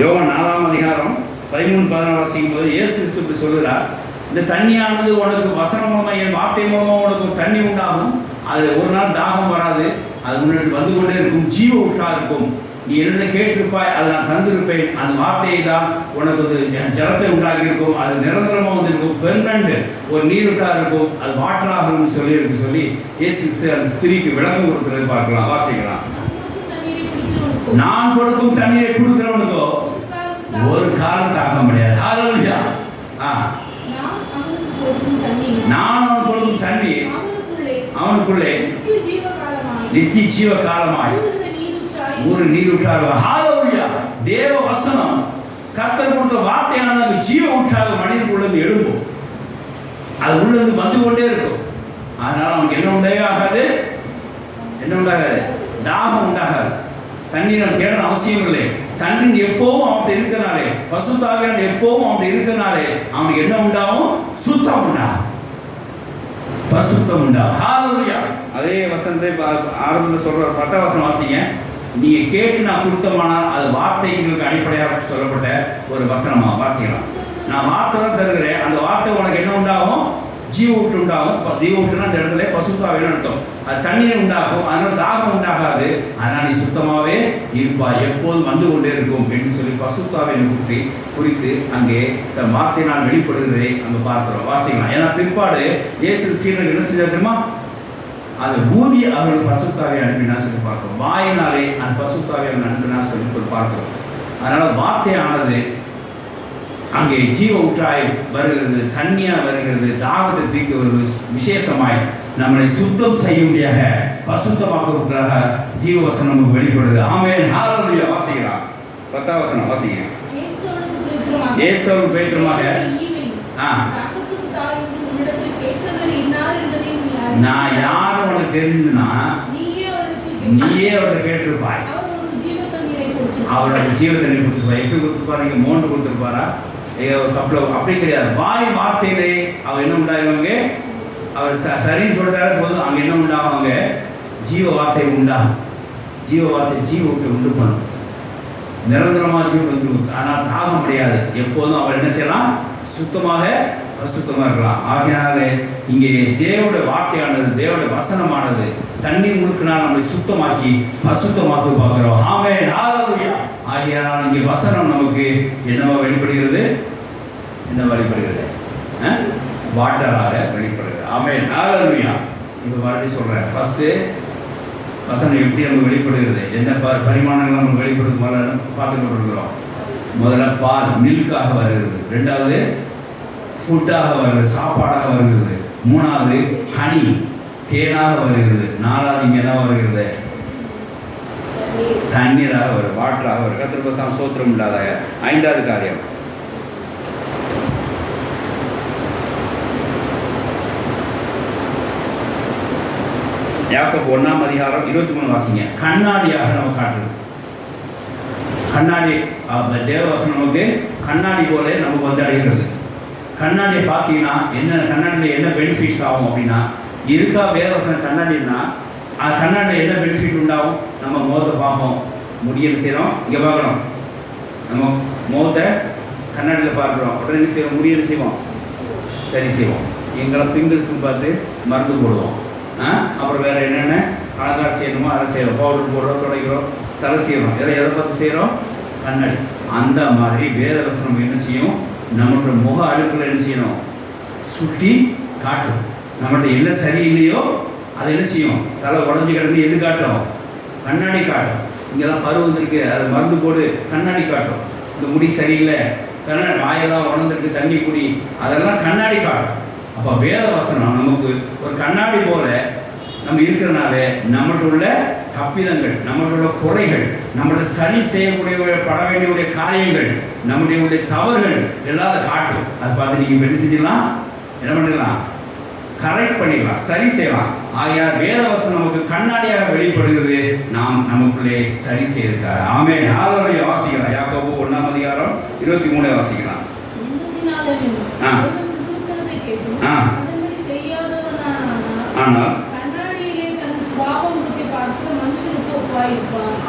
யோவான் 4ஆம் அதிகாரம் 13-14 வாசிக்கும் போது இயேசு கிறிஸ்து இப்படி சொல்கிறார், இந்த தண்ணியானது உனக்கு வசனம் மூலமாக, என் வார்த்தை மூலமாக உனக்கு தண்ணி உண்டாகும். அது ஒரு நாள் தாகம் வராது, அது முன்னாடி வந்து கொண்டே இருக்கும், ஜீவ ஊற்றாக இருக்கும். நீ என்ன கேட்டிருப்பாய், அதை நான் தந்திருப்பேன். அந்த வார்த்தையை தான் உனக்கு ஜலத்தை உண்டாகி இருக்கும், அது நிரந்தரமாக வந்திருக்கும், பெர்மனண்ட் ஒரு நீருட்டாக இருக்கும், அது வாட்டராக சொல்லி இயேசு கிறிஸ்து அந்த ஸ்திரீக்கு விளக்கம் கொடுக்குறது பார்க்கலாம், வாசிக்கலாம். நான் கொடுக்கும் தண்ணீரை குடிக்கிறவனுக்கோ ஒரு காலம் தாக்க முடியாது. ஹல்லேலூயா. நான் அவனுக்கு கொடுக்கும் தண்ணீர் அவனுக்குள்ளே நித்திய ஜீவ காலமாய் ஒரு நீரூற்றாக. ஹல்லேலூயா. தேவ வசனம் கர்த்தர் கொடுத்த வார்த்தையானது அந்த ஜீவ ஊற்றாக மனிதனுக்குள்ளது எழும்பும், அது உள்ளது வந்து கொண்டே இருக்கும். அதனால அவனுக்கு என்ன உண்டாகவே ஆகாது? என்ன உண்டாகாது? தாகம் உண்டாகாது. தண்ணீரை தேடணும் அவசியம் இல்லை. தண்ணீர் எப்பவும் அவன்கிட்ட இருக்கிறனாலே, பசுத்தாவியான எப்பவும் அவன்கிட்ட இருக்கிறனாலே அவனுக்கு என்ன உண்டாகும்? சுத்தம் உண்டாகும், பசுத்தம் உண்டாகும். ஹல்லேலூயா. அதே வசனத்தை ஆரம்பத்தில் சொல்ற 10ஆம் வசனம் வாசிங்க. நீங்க கேட்டு நான் கொடுத்தமானால் அது வார்த்தைகளுக்கு அடிப்படையாக சொல்லப்பட்ட ஒரு வசனமா வாசிக்கலாம். நான் வார்த்தை தான் தருகிறேன், அந்த வார்த்தை உனக்கு என்ன உண்டாகும்? ஜீவ ஊற்று உண்டாகும். ஜீவ ஊற்றுனா அந்த இடத்துல பசுத்தாவின்னு அர்த்தம். அது தண்ணீர் உண்டாகும், அதனால் தாகம் உண்டாகாது. அதனால் நீ சுத்தமாகவே இருப்பா, எப்போதும் வந்து கொண்டே இருக்கும் என்று சொல்லி பசுத்தாவை குறித்து அங்கே இந்த வார்த்தையினால் வெளிப்படுகிறதை அங்கே பார்க்கிறோம், வாசிக்கலாம். ஏன்னா பிற்பாடு இயேசு சீடர்கள் என்ன செஞ்சா தெரியுமா? அது ஊதி அவர்கள் பசுத்தாவை அனுப்பினா சொல்லி பார்க்கிறோம். வாயினாலே அந்த பசுத்தாவை அனுப்பினா சொல்லி பார்க்கிறோம். அதனால வார்த்தையானது அங்கே ஜீவ ஊற்றாய் வருகிறது, தண்ணியாக வருகிறது, தாகத்தை தீர்க்க வருகிறது. விசேஷமாய் நம்மளை சுத்தம் செய்யும்படியாக பசுத்தமாக்குவதற்காக ஜீவவசனம் நமக்கு வெளிப்படுது. ஆமென், ஹல்லேலூயா. வாசிக்கலாம். 10ஆம் வசனம் வாசிங்க. இயேசுவுக்கு பேதுருமாக நான் யாரும் உனக்கு தெரிஞ்சதுன்னா நீயே அவரை கேட்டிருப்பாய், அவரோட ஜீவ தண்ணீர் கொடுத்துருப்பார். எப்படி கொடுத்துருப்பாரு? நீங்கள் மோண்டு கொடுத்துருப்பாரா? ஒரு கப்பல் அப்படி கிடையாது. வாய் வார்த்தையிலே அவர் என்ன உண்டாகுவாங்க? அவர் சரின்னு சொல்லிட்டாரு போதும், அங்கே என்ன உண்டாகுவாங்க? ஜீவ வார்த்தை உண்டாகும். ஜீவ வார்த்தை ஜீவ உண்டு பண்ணும், நிரந்தரமாக ஜீவ வந்து. ஆனால் தாக முடியாது. எப்போதும் அவர் என்ன செய்யலாம்? சுத்தமாக அசுத்தமாக இருக்கலாம். ஆகையினாலே இங்கே தேவனுடைய வார்த்தையானது, தேவனுடைய வசனமானது தண்ணீர் முழுக்கினால் நம்மை சுத்தமாக்கி அசுத்தமாக்க பார்க்கிறோம். ஆமென், ஹல்லேலூயா. ஆகியால் இங்கே வசனம் நமக்கு என்னவா வெளிப்படுகிறது? என்ன வெளிப்படுகிறது? வாட்டராக வெளிப்படுகிறது. ஆமென், ஹல்லேலூயா. இப்போ மறுபடியும் சொல்கிறேன். ஃபஸ்ட்டு வசனம் எப்படி நம்ம வெளிப்படுகிறது, எந்த பரிமாணங்கள் நம்ம வெளிப்படுது பார்த்து கொண்டிருக்கிறோம். முதல்ல பால் மில்காக வருகிறது, ரெண்டாவது ஃபுட்டாக வருகிறது, சாப்பாடாக வருகிறது, மூணாவது ஹனி தேனாக வருகிறது, நாலாவது இங்கே என்ன வருகிறது? தண்ணீராக வருது, வாட்டராக வருது. கர்த்தருக்கு ஸ்தோத்திரம் இல்லாத ஐந்தாவது காரியம் யாக்கோபு 1:23 வாசிங்க. கண்ணாடியாக நம்ம காட்டுறது. கண்ணாடி தேவவசனம் நமக்கு கண்ணாடி போல நமக்கு வந்து அடைகிறது. கண்ணாடியை பார்த்தீங்கன்னா என்ன, கண்ணாடியில் என்ன பெனிஃபிட்ஸ் ஆகும் அப்படின்னா, இருக்கா வேதவசனம் கண்ணாடினா அது கண்ணாடியில் என்ன பெனிஃபிட் உண்டாகும்? நம்ம முகத்தை பார்ப்போம், முடியல செய்கிறோம், இங்கே பார்க்குறோம், நம்ம முகத்தை கண்ணாடியில் பார்க்குறோம், உடனே என்ன செய்வோம்? முடியல செய்வோம், சரி செய்வோம். எங்களை பிம்பிள்ஸ்ன்னு பார்த்து மருந்து போடுவோம். அப்புறம் வேறு என்னென்ன அலங்காரம் செய்யணுமோ அதை செய்கிறோம், பவுடர் போடுறோம், துடைக்கிறோம், தலை செய்கிறோம். எதை பார்த்து செய்கிறோம்? கண்ணாடி. அந்த மாதிரி வேதவசனம் என்ன செய்யும்? நம்மளோட முக அடுப்பில் என்ன செய்யணும்? சுட்டி காட்டும். நம்மள்ட்ட என்ன சரியில்லையோ அதை என்ன செய்யும்? தலை உடஞ்சி கிடந்து எது காட்டும்? கண்ணாடி காட்டும். இங்கெல்லாம் பருவம் இருக்கு, அதை மருந்து போடு, கண்ணாடி காட்டும். இந்த முடி சரியில்லை, கண்ணாடி வாயெல்லாம் உடஞ்சிருக்கு, தண்ணி குடி, அதெல்லாம் கண்ணாடி காட்டும். அப்போ வேதவசனம் நமக்கு ஒரு கண்ணாடி போல நம்ம இருக்கிறனால நம்மள்ட்ட உள்ள தப்பிதங்கள், நம்மள்ட்ட உள்ள குறைகள், நம்மளோட சரி செய்யக்கூடிய பட வேண்டிய காரியங்கள், நம்முடைய தவறுகள் எல்லாம் காட்டும். அதை பார்த்து நீங்கள் என்ன செஞ்சிடலாம்? என்ன பண்ணிடலாம்? கரெக்ட் பண்ணிடலாம், சரி செய்யலாம். ஆகையால் வேதவசனம் நமக்கு கண்ணாடியாக வெளிப்படுகிறது, நாம் நமக்குள்ளே சரி செய்திருக்காரு. ஆமென், ஹல்லேலூயா. வாசிக்கலாம். யாக்கோபு 1:23 வாசிக்கலாம்.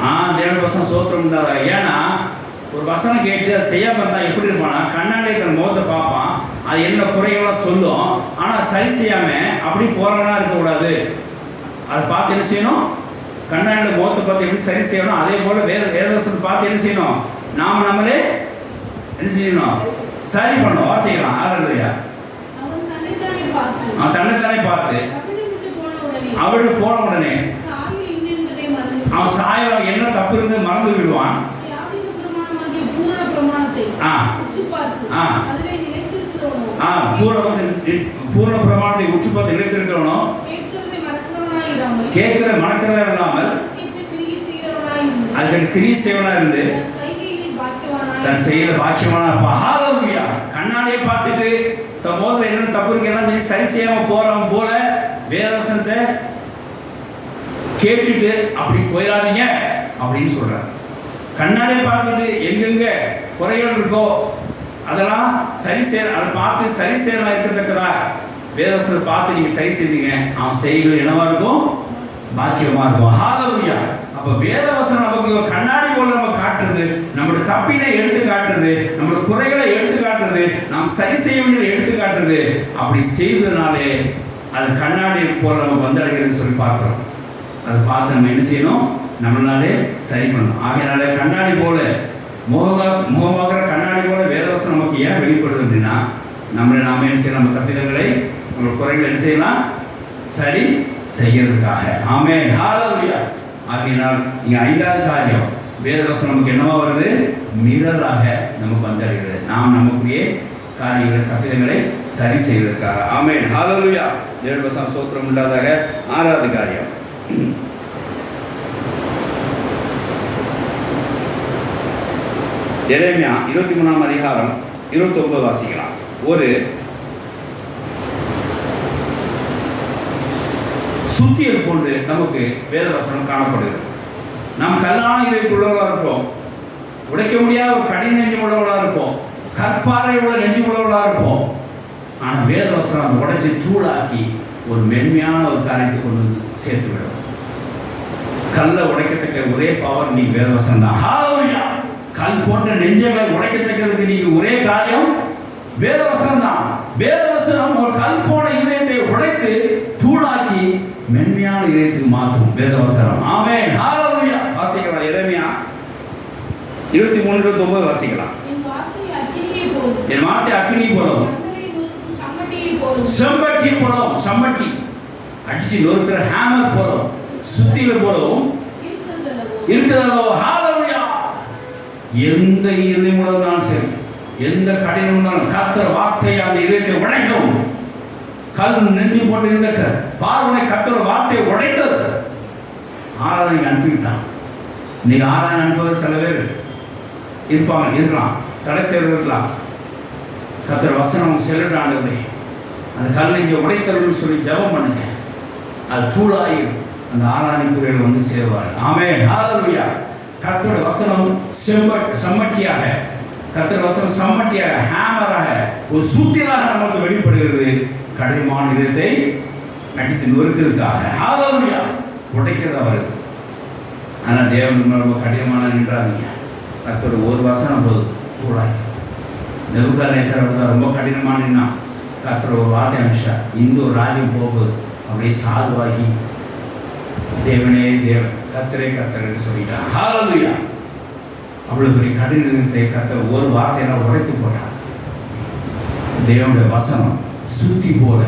ஆனால் தேவவசனம் சோத்திரம் உண்டாத. ஏன்னா ஒரு வசனம் கேட்டு அதை செய்யாமல் இருந்தால் எப்படி இருப்பானா? கண்ணாடியை தன் முகத்தை பார்ப்பான், அது என்ன குறைகளாக சொல்லும், ஆனால் சரி செய்யாமல் அப்படி போகிறவனா இருக்கக்கூடாது. அதை பார்த்து என்ன செய்யணும்? கண்ணாடியில் முகத்தை பார்த்து எப்படி சரி செய்யணும், அதே போல் வேதவசனத்தை பார்த்து என்ன செய்யணும்? நாம் நம்மளே என்ன செய்யணும்? சரி பண்ணணும். வாசிக்கலாம். ஹல்லேலூயா. அவன் தன்னைத்தானே பார்த்து அவரு போன உடனே அவன் சாயம் என்ன தப்பு இருந்து மறந்து விடுவான். பூர்ண பிரமாணத்தை உச்சு பார்த்து நிலைத்திருக்கிறவனும் கேட்கிற மனக்கிறவன் இல்லாமல் அதுக்கு கிரியை செய்வனா இருந்து தன் செயல பாக்கியமான. ஹல்லேலூயா. கண்ணாடியை பார்த்துட்டு தன் மோதிரம் என்னென்ன தப்பு இருக்கு எல்லாம் சொல்லி சரி செய்யாமல் போகிறவன் போல வேதவசனத்தை கேட்டுட்டு அப்படி போயிடாதீங்க அப்படின்னு சொல்கிறார். கண்ணாடியை பார்த்துட்டு எங்கெங்க குறைகள் இருக்கோ அதெல்லாம் சரி செய்ய, அதை பார்த்து சரி செய்யலாம் இருக்கத்தக்கதா வேதவசனத்தை பார்த்து நீங்கள் சரி செய்தீங்க, அவன் செய்கிறது என்னவா இருக்கும்? பாக்கியமாக இருக்கும். ஹல்லேலூயா. அப்போ வேதவசனம் நமக்கு ஒரு கண்ணாடி போல நம்ம காட்டுறது, நம்மளோட தப்பினை எடுத்து காட்டுறது, நம்மளோட குறைகளை எடுத்து காட்டுறது, நாம் சரி செய்ய வேண்டியதை எடுத்து காட்டுறது. அப்படி செய்ததுனாலே அது கண்ணாடி போல நம்ம வந்தடைகிறதுன்னு சொல்லி பார்க்குறோம். அதை பார்த்து நம்ம என்ன செய்யணும்? நம்மளாலே சரி பண்ணணும். ஆகையினால கண்ணாடி போல முகமாகிற கண்ணாடி போல வேதவசனம் நமக்கு ஏன் வெளிப்படுது அப்படின்னா, நாம என்ன செய்யலாம்? நம்ம தப்பிதங்களை, நம்ம குறைகளை என்ன செய்யலாம்? சரி செய்யறதுக்காக. ஆமென், ஹல்லேலூயா. ஆகையினால் இங்கே ஐந்தாவது காரியம், வேதவசனம் நமக்கு என்னவா வருது? மிரராக நமக்கு வந்தடைகிறது. நாம் நமக்குரிய காரியங்களை தப்பிதங்களை சரி செய்வதற்காக. ஆமென், ஹல்லேலூயா. தேவவசனம் சோத்திரம் உண்டாதாக. ஆறாவது காரியம் எரேமியா 23:29 வாசிக்கலாம். ஒரு சுத்தியல் கொண்டு நமக்கு வேதவசனம் காணப்படுகிறது. நாம் கல்லான இதயத்துள்ளவர்களாக இருப்போம், உடைக்க முடியாத ஒரு கடின நெஞ்சு உள்ளவர்களாக இருப்போம், கற்பாறை உள்ள நெஞ்சு உள்ளவர்களாக இருப்போம். ஆனால் வேதவசனம் உடைச்சி தூளாக்கி ஒரு மென்மையான ஒரு காரியத்தை கொண்டு வந்து சேர்த்து விடும். கல்லை உடைக்கத்தக்க ஒரே பவர் நீ வேதவசனம் தான். ஹல்லேலூயா. கல் போன்ற நெஞ்சங்களை உடைக்கத்தக்கதுக்கு நீங்க ஒரே காரியம் வேதவசனம் தான். வேதவசனம் ஒரு கல் போன இதயத்தை உடைத்து தூளாக்கி மென்மையான இதயத்துக்கு மாற்றும் வேதவசனம். ஆமென், ஹல்லேலூயா. வாசிக்கலாம். எரேமியா 23, 29 வாசிக்கலாம். என் வார்த்தை அக்கினி போலும் செம்பட்டி போலும், சம்மட்டி அடிச்சு நொறுக்கிற ஹேமர் போலும், சுத்தியில போலும் இருக்குதல்லோ. ஹalleluya. எந்த இருதயமும் சரி, எந்த கடினமும் கர்த்தர் வார்த்தையை அந்த இதயத்தை உடைக்கவும். கல் நெஞ்சு போட்டு இருந்த பார்வனை கர்த்தர் வார்த்தையை உடைத்தது. ஆராதனைக்கு அனுப்பிவிட்டான். இன்னைக்கு ஆராதனை அனுப்புவது சில பேர் இருக்கலாம், தடை செய்வது இருக்கலாம். கர்த்தர் வசனம் செல்லுடாண்டவரே, அந்த கல் நெஞ்சை உடைத்தவர்கள் சொல்லி ஜெபம் பண்ணுங்க. அது தூளாகி அந்த ஆராதனைக்குரியவர்கள் வந்து சேருவார். ஆமென். ஹalleluya. கர்த்தருடைய வசனம் சம்மட்டியாக, கர்த்தருடைய வசனம் சம்மட்டியாக, ஹேமராக, ஒரு சூத்தியலாக நமக்கு வெளிப்படுகிறது. கடினமான இதயத்தை அடித்து நொறுக்கிறதுக்காக. ஹalleluya. உடைக்கிறதா வருது. ஆனால் தேவன் ரொம்ப கடினமான நின்றாதீங்க. கர்த்தருடைய ஒரு வசனம் போதும் தூளாகி. நெபுகாத்நேசர் ரொம்ப கடினமான நின்னா கர்த்தர் ஒரு வார்த்தை அனுப்பிச்சா, இந்த ஒரு ராஜ்யம் போகுது அப்படியே சாதுவாகி தேவனே தேவன், கர்த்தரே கர்த்தர் என்று சொல்லிட்டான். ஹalleluya. அவ்வளவு பெரிய கடினத்தை கர்த்தர் ஒரு வார்த்தையெல்லாம் உடைத்து போட்டார். தேவனுடைய வசனம் சுத்தி போல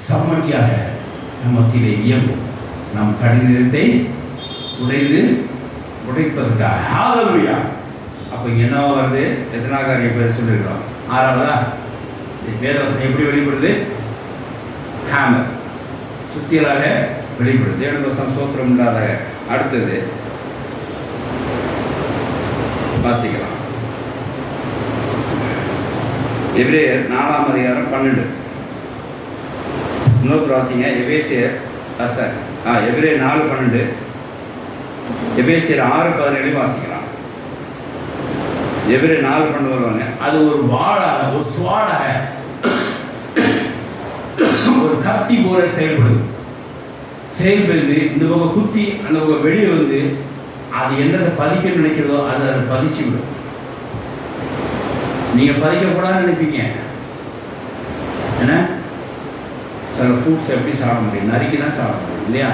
சம்மட்டியாக நம்மத்திலே இயங்கும். நம் கடினத்தை உடைப்பதற்காக. ஹalleluya. அப்போ இங்கே என்ன வருது? எத்தனாவது காரியம் பேர் சொல்லியிருக்கிறோம்? 6வதா? வேதவசனம் எப்படி வெளிப்படுது? ஹேமர், சுத்தியலாக வெளிப்படுது. தேவனுடைய வசனம் சோத்திரம் இல்லாத. அடுத்தது வாசிக்கலாம். எபிரேயர் 4ஆம் அதிகாரம் 12. இன்னொரு வாசிங்க. எபேசியர் எபிரேயர் 4:12, எபேசியர் 6:17 வாசிக்கலாம். எபிரேயர் 4:12 வருவாங்க. அது ஒரு வாளாக, ஒரு ஸ்வாடாக, ஒரு கத்தி போல செயல்படுது. இந்த பக்கம் குத்தி அந்த பக்கம் வெளியே வந்து அது என்னத்தை பதிக்க நினைக்கிறதோ அதை பதிச்சு விடும். நீங்க பதிக்கக்கூடாதுன்னு நினைப்பீங்க. என்ன சில ஃப்ரூட்ஸ் எப்படி சாப்பிட முடியும்? நறுக்கி தான் சாப்பிட முடியும் இல்லையா?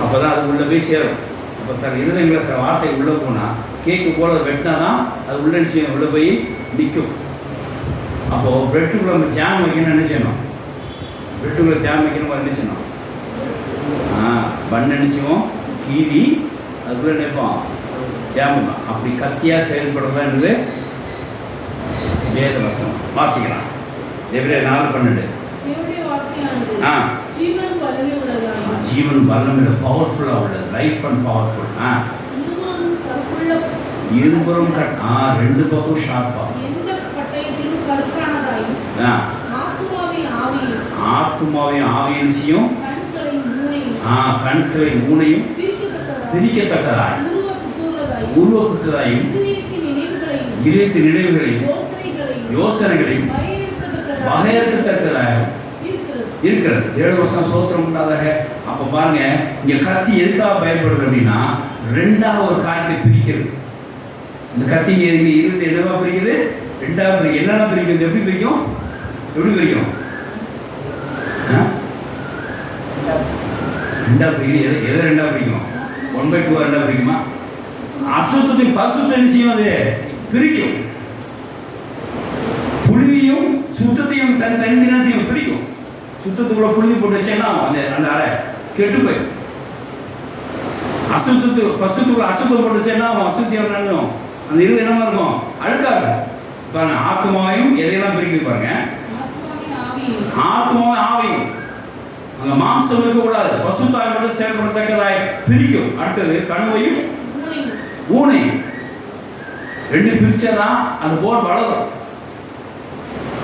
அப்போதான் அது உள்ளே போய் சேரும். அப்போ சில இருதயங்களை சில வார்த்தை உள்ளே போனால் கேக்கு போல வெட்டினா தான் அது உள்ள நிச்சயம் உள்ளே போய் நிற்கும். அப்போது பிரெட்டுக்குள்ள நம்ம ஜாம் வைக்கணும்னு நினைச்சணும். பிரெட்டுக்குள்ள ஜாம் வைக்கணும் நினைச்சணும். பண்ண நிச்சயம் கீரி அதுக்குள்ளே நிற்போம் ஜாம் தான். அப்படி கத்தியாக செயல்படுறதா என்பது வேத வசனம். வாசிக்கலாம். எபிரேயர் 4:12. ஜீவன் வல்லமை பவர்ஃபுல்லாக உள்ளது. Life and powerful. இருபுறம் ரெண்டு பக்கம் ஷார்ப்பா. ஆத்துமாவையும் ஆவியும் செய்யும். கண்களை ஊனையும் பிரிக்கத்தக்கதாய், உருவக்குற்றதாயும், இதயத்து நினைவுகளையும் யோசனைகளையும் வகையறுக்கத்தக்கதாயும் இருக்கிறது. 7 வருஷம் சோத்திரம் உண்டாதாக. அப்போ பாருங்க, இங்கே கத்தி எதுக்காக பயப்படுறது அப்படின்னா, ரெண்டாவது ஒரு காரியத்தை பிரிக்கிறது. இந்த கத்தி இருந்து என்னவா பிரிக்குது? ரெண்டாவது பிரிக்கும். என்னென்ன பிரிக்கும்? எப்படி பிரிக்கும்? ரெண்டா பிரிக்கும். எதை ரெண்டா பிரிக்கும்? 1/2 ரெண்டா பிரிக்குமா? அசுத்தத்தின் பசுத்த நிச்சயம் அது பிரிக்கும். புழுதியும் சுத்தத்தையும் தனித்தனியும் பிரிக்கும். சுத்தத்துக்குள்ள புழுதி போட்டு வச்சேன்னா அந்த அறை கெட்டு போய், பசுத்துக்குள்ள அசுத்தம் போட்டு வச்சேன்னா அசுசியம் அந்த இது என்னமா இருக்கும்? அழுக்காது பாருங்க. ஆத்மாவையும் எதையெல்லாம் பிரிக்குது பாருங்க. ஆத்மாவும் ஆவையும் அங்கே மாம்சம் இருக்கக்கூடாது. பசுத்தாய் மட்டும் செயல்படத்தக்கதாய் பிரிக்கும். அடுத்தது கணுவையும் ஊனையும் ரெண்டு பிரிச்சாதான் அந்த போல் வளரும்.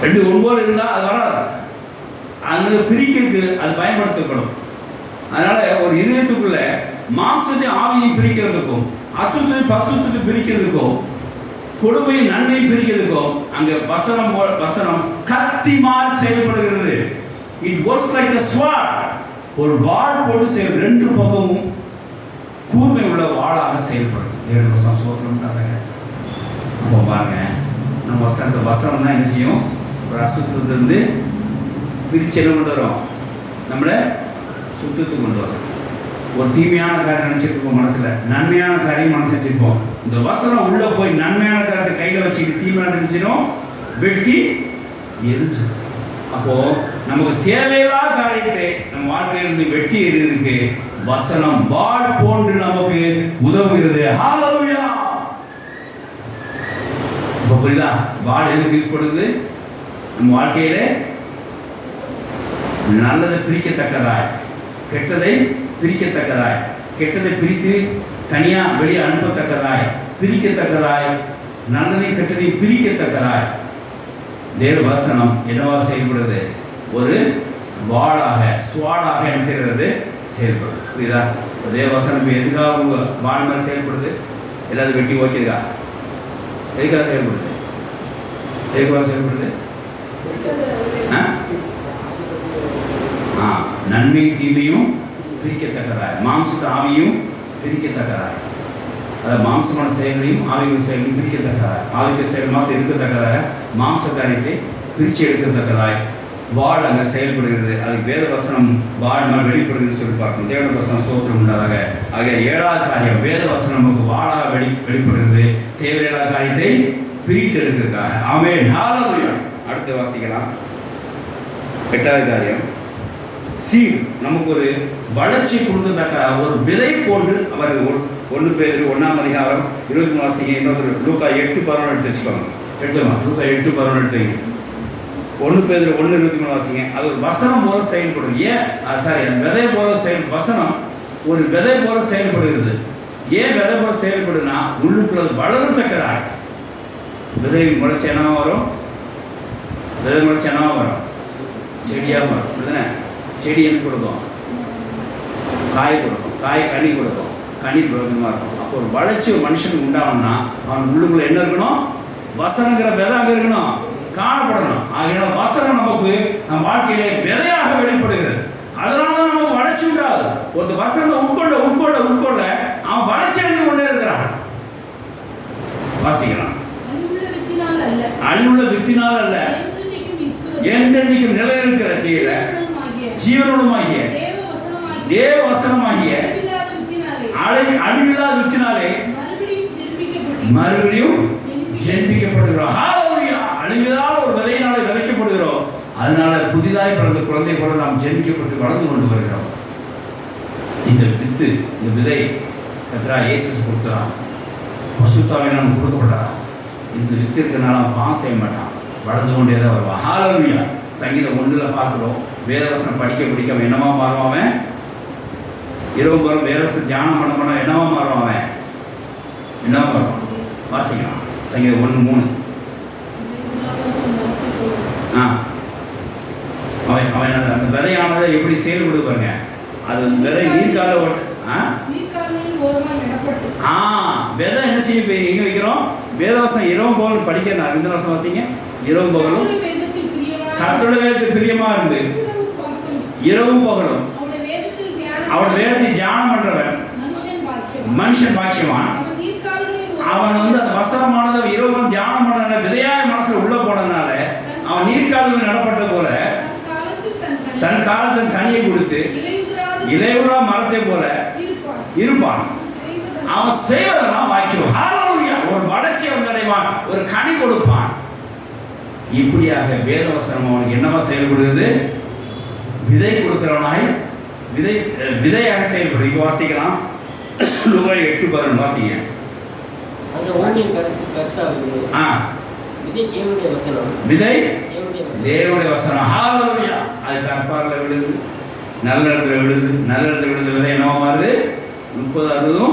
ரெண்டு ஒன்போல் இருந்தால் அது வராது. அங்கே பிரிக்கிறதுக்கு அது பயன்படுத்தப்படும். அதனால ஒரு இதயத்துக்குள்ள மாம்சத்தை ஆவியை பிரிக்கிறதுக்கும், அசுத்தத்தை பசுத்தத்தை பிரிக்கிறதுக்கும், கொடுமையை நன்மையை பிரிக்கிறதுக்கும் அங்கே வசனம் கத்தி மாதிரி செயல்படுகிறது. It works like a sword. ஒரு வாள் போட்டு செயல். ரெண்டு பக்கமும் கூர்மை உள்ள வாளாக செயல்படும். 7 வருஷம் சோத்திரம்ட்டாங்க. அப்போ பாருங்க, நம்ம வசனம் தான் என்ன செய்யும்? ஒரு அசுத்தத்திலிருந்து பிரிச்சு என்ன கொண்டு வரும்? நம்மளை சுத்தத்துக்கு கொண்டு வரும். ஒரு தீமையான காரியம் நினைச்சிட்டு இருப்போம், மனசுல நன்மையான காரியம் மனசு வச்சிருப்போம். இந்த வசனம் உள்ள போய் நன்மையான காரியத்தை கையில வச்சுக்கிட்டு தீமையான இருந்துச்சுனோ வெட்டி எரிஞ்சு. அப்போ நமக்கு தேவையில்லாத காரியத்தை நம்ம வாழ்க்கையிலிருந்து வெட்டி எறிவதற்கு வசனம் வாள் போன்று நமக்கு உதவுகிறது. ஹalleluya. இப்போ புரியுதா? வாள் எதுக்கு யூஸ் பண்ணுது? நம்ம வாழ்க்கையில நல்லதை பிரிக்கத்தக்கதாய், கெட்டதை பிரிக்கத்தக்கதாய், கெட்டதை பிரித்து தனியா வெளியே அனுப்பத்தக்கதாய், பிரிக்கத்தக்கதாய், நல்லதை கெட்டதை பிரிக்கத்தக்கதாய் தேவ வசனம் என்னவாக செயல்படுது? ஒரு வாளாக, ஸ்வாடாக என்ன செய்கிறது? செயல்படுது. புரியுதா? தேவ வசனம் இப்போ எதுக்காக வாள் மாதிரி செயல்படுது? எல்லாத்தையும் வெட்டி ஓகேதா? எதுக்காக செயல்படுது? எதுக்காக செயல்படுது? நன்மை தீமையும் பிரிக்கத்தக்கதாய், மாம்சத்து ஆவியும் பிரிக்கத்தக்கதாய், அதாவது மாம்சமான செயல்களையும் ஆவிகள் செயல்களையும் பிரிக்கத்தக்கதாய், ஆவிகள் செயல் மாற்ற இருக்கத்தக்கதாக மாம்ச காரியத்தை பிரித்து எடுக்கத்தக்கதாய் வாள் அங்கே செயல்படுகிறது. அதுக்கு வேத வசனம் வாள் மேல் வெளிப்படுதுன்னு சொல்லி பார்க்கணும். தேவ வசனம் சோத்திரம் உண்டாதாக. ஆக 7வது காரியம் வேத வசனம் நமக்கு வாளாக வெளிப்படுகிறது, தேவையில்லாத காரியத்தை பிரித்து எடுக்கிறதுக்காக. ஆமென், ஹalleluya. அடுத்து வாசிக்கலாம். 8வது காரியம் சீடு, நமக்கு ஒரு வளர்ச்சி கொடுக்கத்தக்க ஒரு விதை போன்று அவர். 1 பேதுரு 1ஆம் அதிகாரம் 23 வாசிங்க. இன்னொரு லூக்கா 8:11 எடுத்து வச்சுக்கோங்க. லூக்கா 8:11 எடுத்துங்க. 1 பேதுரு 1:23 வாசிங்க. அது ஒரு வசனம் போல செயல்படும். ஏன் விதை போல வசனம் ஒரு விதை போல செயல்படுகிறது. ஏன் விதை போல செயல்படுனா உள்ளுக்குள்ள வளரத்தக்கதா. விதை முளைச்சு என்னவா வரும்? விதை முளைச்சு என்னவா வரும்? செடியாக வரும். அப்படிதானே? செடி என்ன கொடுக்கும்? காய் கொடுக்கும். காய் கனி கொடுக்கும். கனி பிரயோஜனமாக இருக்கும். அப்போ ஒரு வளர்ச்சி ஒரு மனுஷனுக்கு உண்டாகணும்னா அவன் உள்ளுக்குள்ள என்ன இருக்கணும்? வசனங்கிற விதை அங்கே இருக்கணும், காணப்படணும். ஆகையால வசனம் நமக்கு நம் வாழ்க்கையிலே விதையாக வெளிப்படுகிறது. அதனால தான் நமக்கு வளர்ச்சி உண்டாகுது. ஒரு வசனத்தை உட்கொள்ள உட்கொள்ள உட்கொள்ள அவன் வளர்ச்சி அடைந்து கொண்டே இருக்கிறான். வாசிக்கலாம். அழிவுள்ள வித்தினால் அல்ல, என்றென்றைக்கும் நிலைநிற்கிற செய்யல ஜீவனுமாகிய தேவ வசனமாகிய அழிவில்லாத வித்தினாலே மறுபடியும் ஜென்மிக்கப்படுகிறோம். அழிவில்லாத ஒரு விதையினாலே விதைக்கப்படுகிறோம். அதனால புதிதாய் பிறந்த குழந்தை கூட நாம் ஜென்மிக்கப்பட்டு வளர்ந்து கொண்டு வருகிறோம். இந்த வித்து, இந்த விதை கர்த்தராகிய இயேசு கொடுத்தான். பசுத்தாவே நமக்கு கொடுக்கப்பட்டார். இந்த வித்து இருக்கிறனால பாவம் செய்ய மாட்டான், வளர்ந்து கொண்டே தான் வருவான். ஹalleluya. சங்கீதம் 1 பார்க்கிறோம். வேதவசனம் படிக்க என்னவா மாறுவான்? இரவு போல வேதவசனம் தியானம் பண்ண என்னவா மாறுவான்? என்னவா மாறுவான்? வாசிக்கலாம். சங்கீதம் 1:3. அவன் அந்த விதையானதை எப்படி செயல்படுது பாருங்க. அது விதை நீர்கால விதை என்ன செய்ய எங்க வைக்கிறோம்? வேதவசனம் இரவு பகலும் படிக்க. நான் 2 வருஷம் வாசிங்க. இரவு பகலும் கர்த்தருடைய வேதத்தில் பிரியமா இருந்து இரவும் பகலும் அவருடைய வேதத்தை தியானம் பண்றவன் மனுஷன் பாக்கியவான். அவன் அந்த வசனமானதை இரவு தியானம் பண்றதுனால விதையாய மனசுல உள்ள போனதுனால அவன் நீர்க்கால்கள் நடப்பட்ட போல தன் காலத்தின் கனியை கொடுத்து இலையுள்ள மரத்தை போல இருப்பான். அவன் செய்வதெல்லாம் வாக்கியம். ஒரு வளர்ச்சி அடைவான், ஒரு கனி கொடுப்பான். இப்படியாக வேதவசனம் அவனுக்கு என்னவா செயல்படுகிறது? விதை கொடுக்கிறவனாய் விதையாக செயல்படுது. இப்போ வாசிக்கலாம். லூக்கா 8:11 வாசிங்க. விதை தேவனுடைய வசனம். ஹalleluya. அது கற்பார்ல விழுது, நல்ல இடத்துல விழுது. நல்ல இடத்துல விழுந்த விதை என்னவா மாறுது? 30-60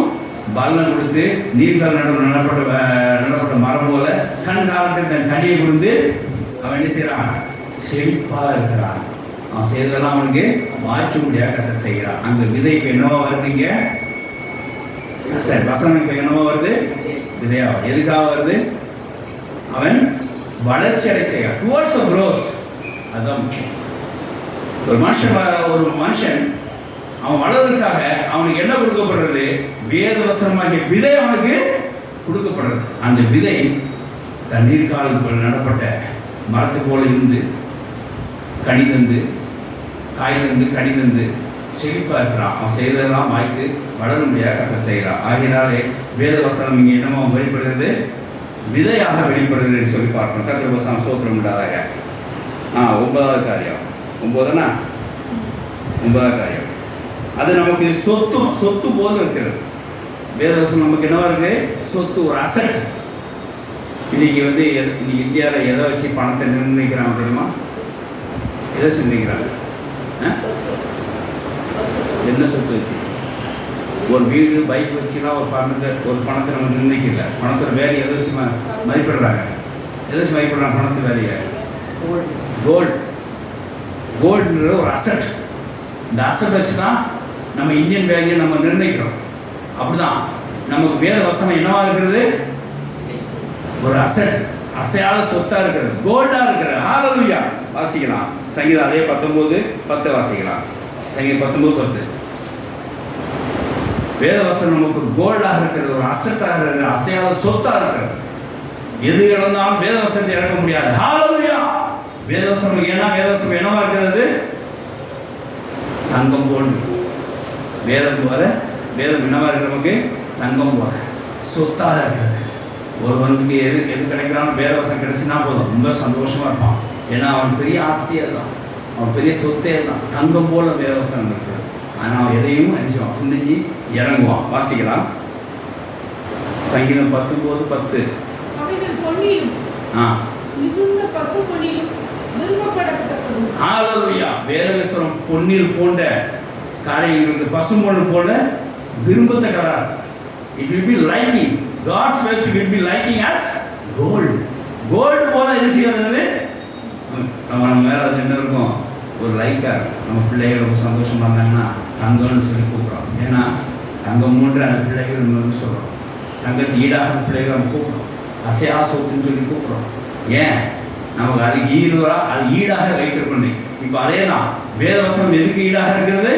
பலன் கொடுத்து நீர்கால் நடப்பட்ட மரம் போல தன் காலத்தில் தன் கனியை கொடுத்து அவன் என்ன செய்யறான்? செழிப்பா இருக்கிறான். அவன் செய்ததெல்லாம் அவனுக்கு வாய்க்க முடியாத கதை செய்கிறான். அந்த விதை இப்போ என்னவா வருதுங்க? வசனம் இப்போ என்னவா வருது? விதையா. எதுக்காக வருது? அவன் வளர்ச்சி அடை செய்கிறான். Towards of growth. அதுதான் முக்கியம். ஒரு மனுஷன் அவன் வளர்றதுக்காக அவனுக்கு என்ன கொடுக்கப்படுறது? வேத வசனமாகிய விதை அவனுக்கு கொடுக்கப்படுறது. அந்த விதை தண்ணீர் காலம் நடப்பட்ட மரத்து போல இருந்து கனி தந்து, காய் தந்து, கனி தந்து, செழிப்பாக இருக்கிறான். அவன் செய்ததெல்லாம் வாய்க்கு வளர முடியாது கர்த்தர் செய்கிறான். ஆகினாலே வேத வசனம் இங்கே என்னமோ வெளிப்படுகிறது, விதையாக வெளிப்படுகிறது சொல்லி பார்க்கணும். கர்த்தர் வசனம் சோத்திரம் உண்டாதாக. 9வது காரியம், 9னா 9வது காரியம், அது நமக்கு சொத்து போல இருக்கிறது. வேதவசனம் நமக்கு என்னவா இருக்கு? சொத்து, ஒரு அசட். இன்னைக்கு இன்னைக்கு இந்தியாவில் எதை வச்சு பணத்தை நிர்ணயிக்கிறாங்க தெரியுமா? எதை வச்சு நிர்ணயிக்கிறாங்க? என்ன சொத்து வச்சு? ஒரு வீடு, பைக் வச்சுலாம் ஒரு பணத்தை நம்ம நிர்ணயிக்கல. பணத்தோட வேலையை எதை வச்சு மதிப்பிடுறாங்க? எதை வச்சு மதிப்பிடுறாங்க பணத்து வேலையை? கோல்டுன்ற ஒரு அசட். இந்த அசட் வச்சு தான் நம்ம இந்தியன் வேலையை நம்ம நிர்ணயிக்கிறோம். அப்படிதான் நமக்கு வேத வசனம் என்னவா இருக்கிறது? ஒரு அசட், அசையாத சொத்தா இருக்கிறது, கோல்டா இருக்கிறது. ஹல்லேலூயா. வாசிக்கலாம் சங்கீதம் அதே 19:10 வாசிக்கலாம். சங்கீதம் 19:10. வேத வசனம் நமக்கு கோல்டாக இருக்கிறது, ஒரு அசட்டாக இருக்கிறது, அசையாத சொத்தா இருக்கிறது. எது இழந்தாலும் வேத வசனத்தை இழக்க முடியாது. ஹல்லேலூயா. வேத வசனம் ஏன்னா வேத வசனம் என்னவா இருக்கிறது? தங்கம் போன்று. வேதம் போல வேதம் என்னவா இருக்கிற நமக்கு? தங்கம் போல சொத்தாக இருக்கிறது. ஒருவனுக்கு எது கிடைக்கிறான்னு வேதவசம் கிடைச்சுன்னா போதும், ரொம்ப சந்தோஷமா இருப்பான். ஏன்னா அவன் பெரிய ஆஸ்தியே தான், அவன் பெரிய சொத்தே தான். தங்கம் போல வேதவசனம் இருக்குது. ஆனால் அவன் எதையும் நினைச்சுவான், துணிஞ்சு இறங்குவான். வாசிக்கலாம் சங்கீதம் 19:10. வேதவசனம் பொன்னில் போன்ற காரியங்களுக்கு பசும்பொன் போல விரும்பத்தக்கதா. It will be liking. God's ways will be liking as gold. Gold போல என்ன செய்யறது? நம்ம மேலே அது என்ன இருக்கும்? ஒரு லைக்காக நம்ம பிள்ளைகள் ரொம்ப சந்தோஷமாக இருந்தாங்கன்னா தங்கம்னு சொல்லி கூப்பிட்றோம். ஏன்னா தங்கம் மூன்று அந்த பிள்ளைகள் சொல்கிறோம். தங்கத்து ஈடாக பிள்ளைகள் நம்ம கூப்பிட்றோம். அசையா சொத்துன்னு சொல்லி கூப்பிட்றோம். ஏன்? நமக்கு அதுக்கு அது ஈடாக வைத்திருக்கணும். இப்போ அதே தான் வேதவசனம் எதுக்கு ஈடாக இருக்கிறது?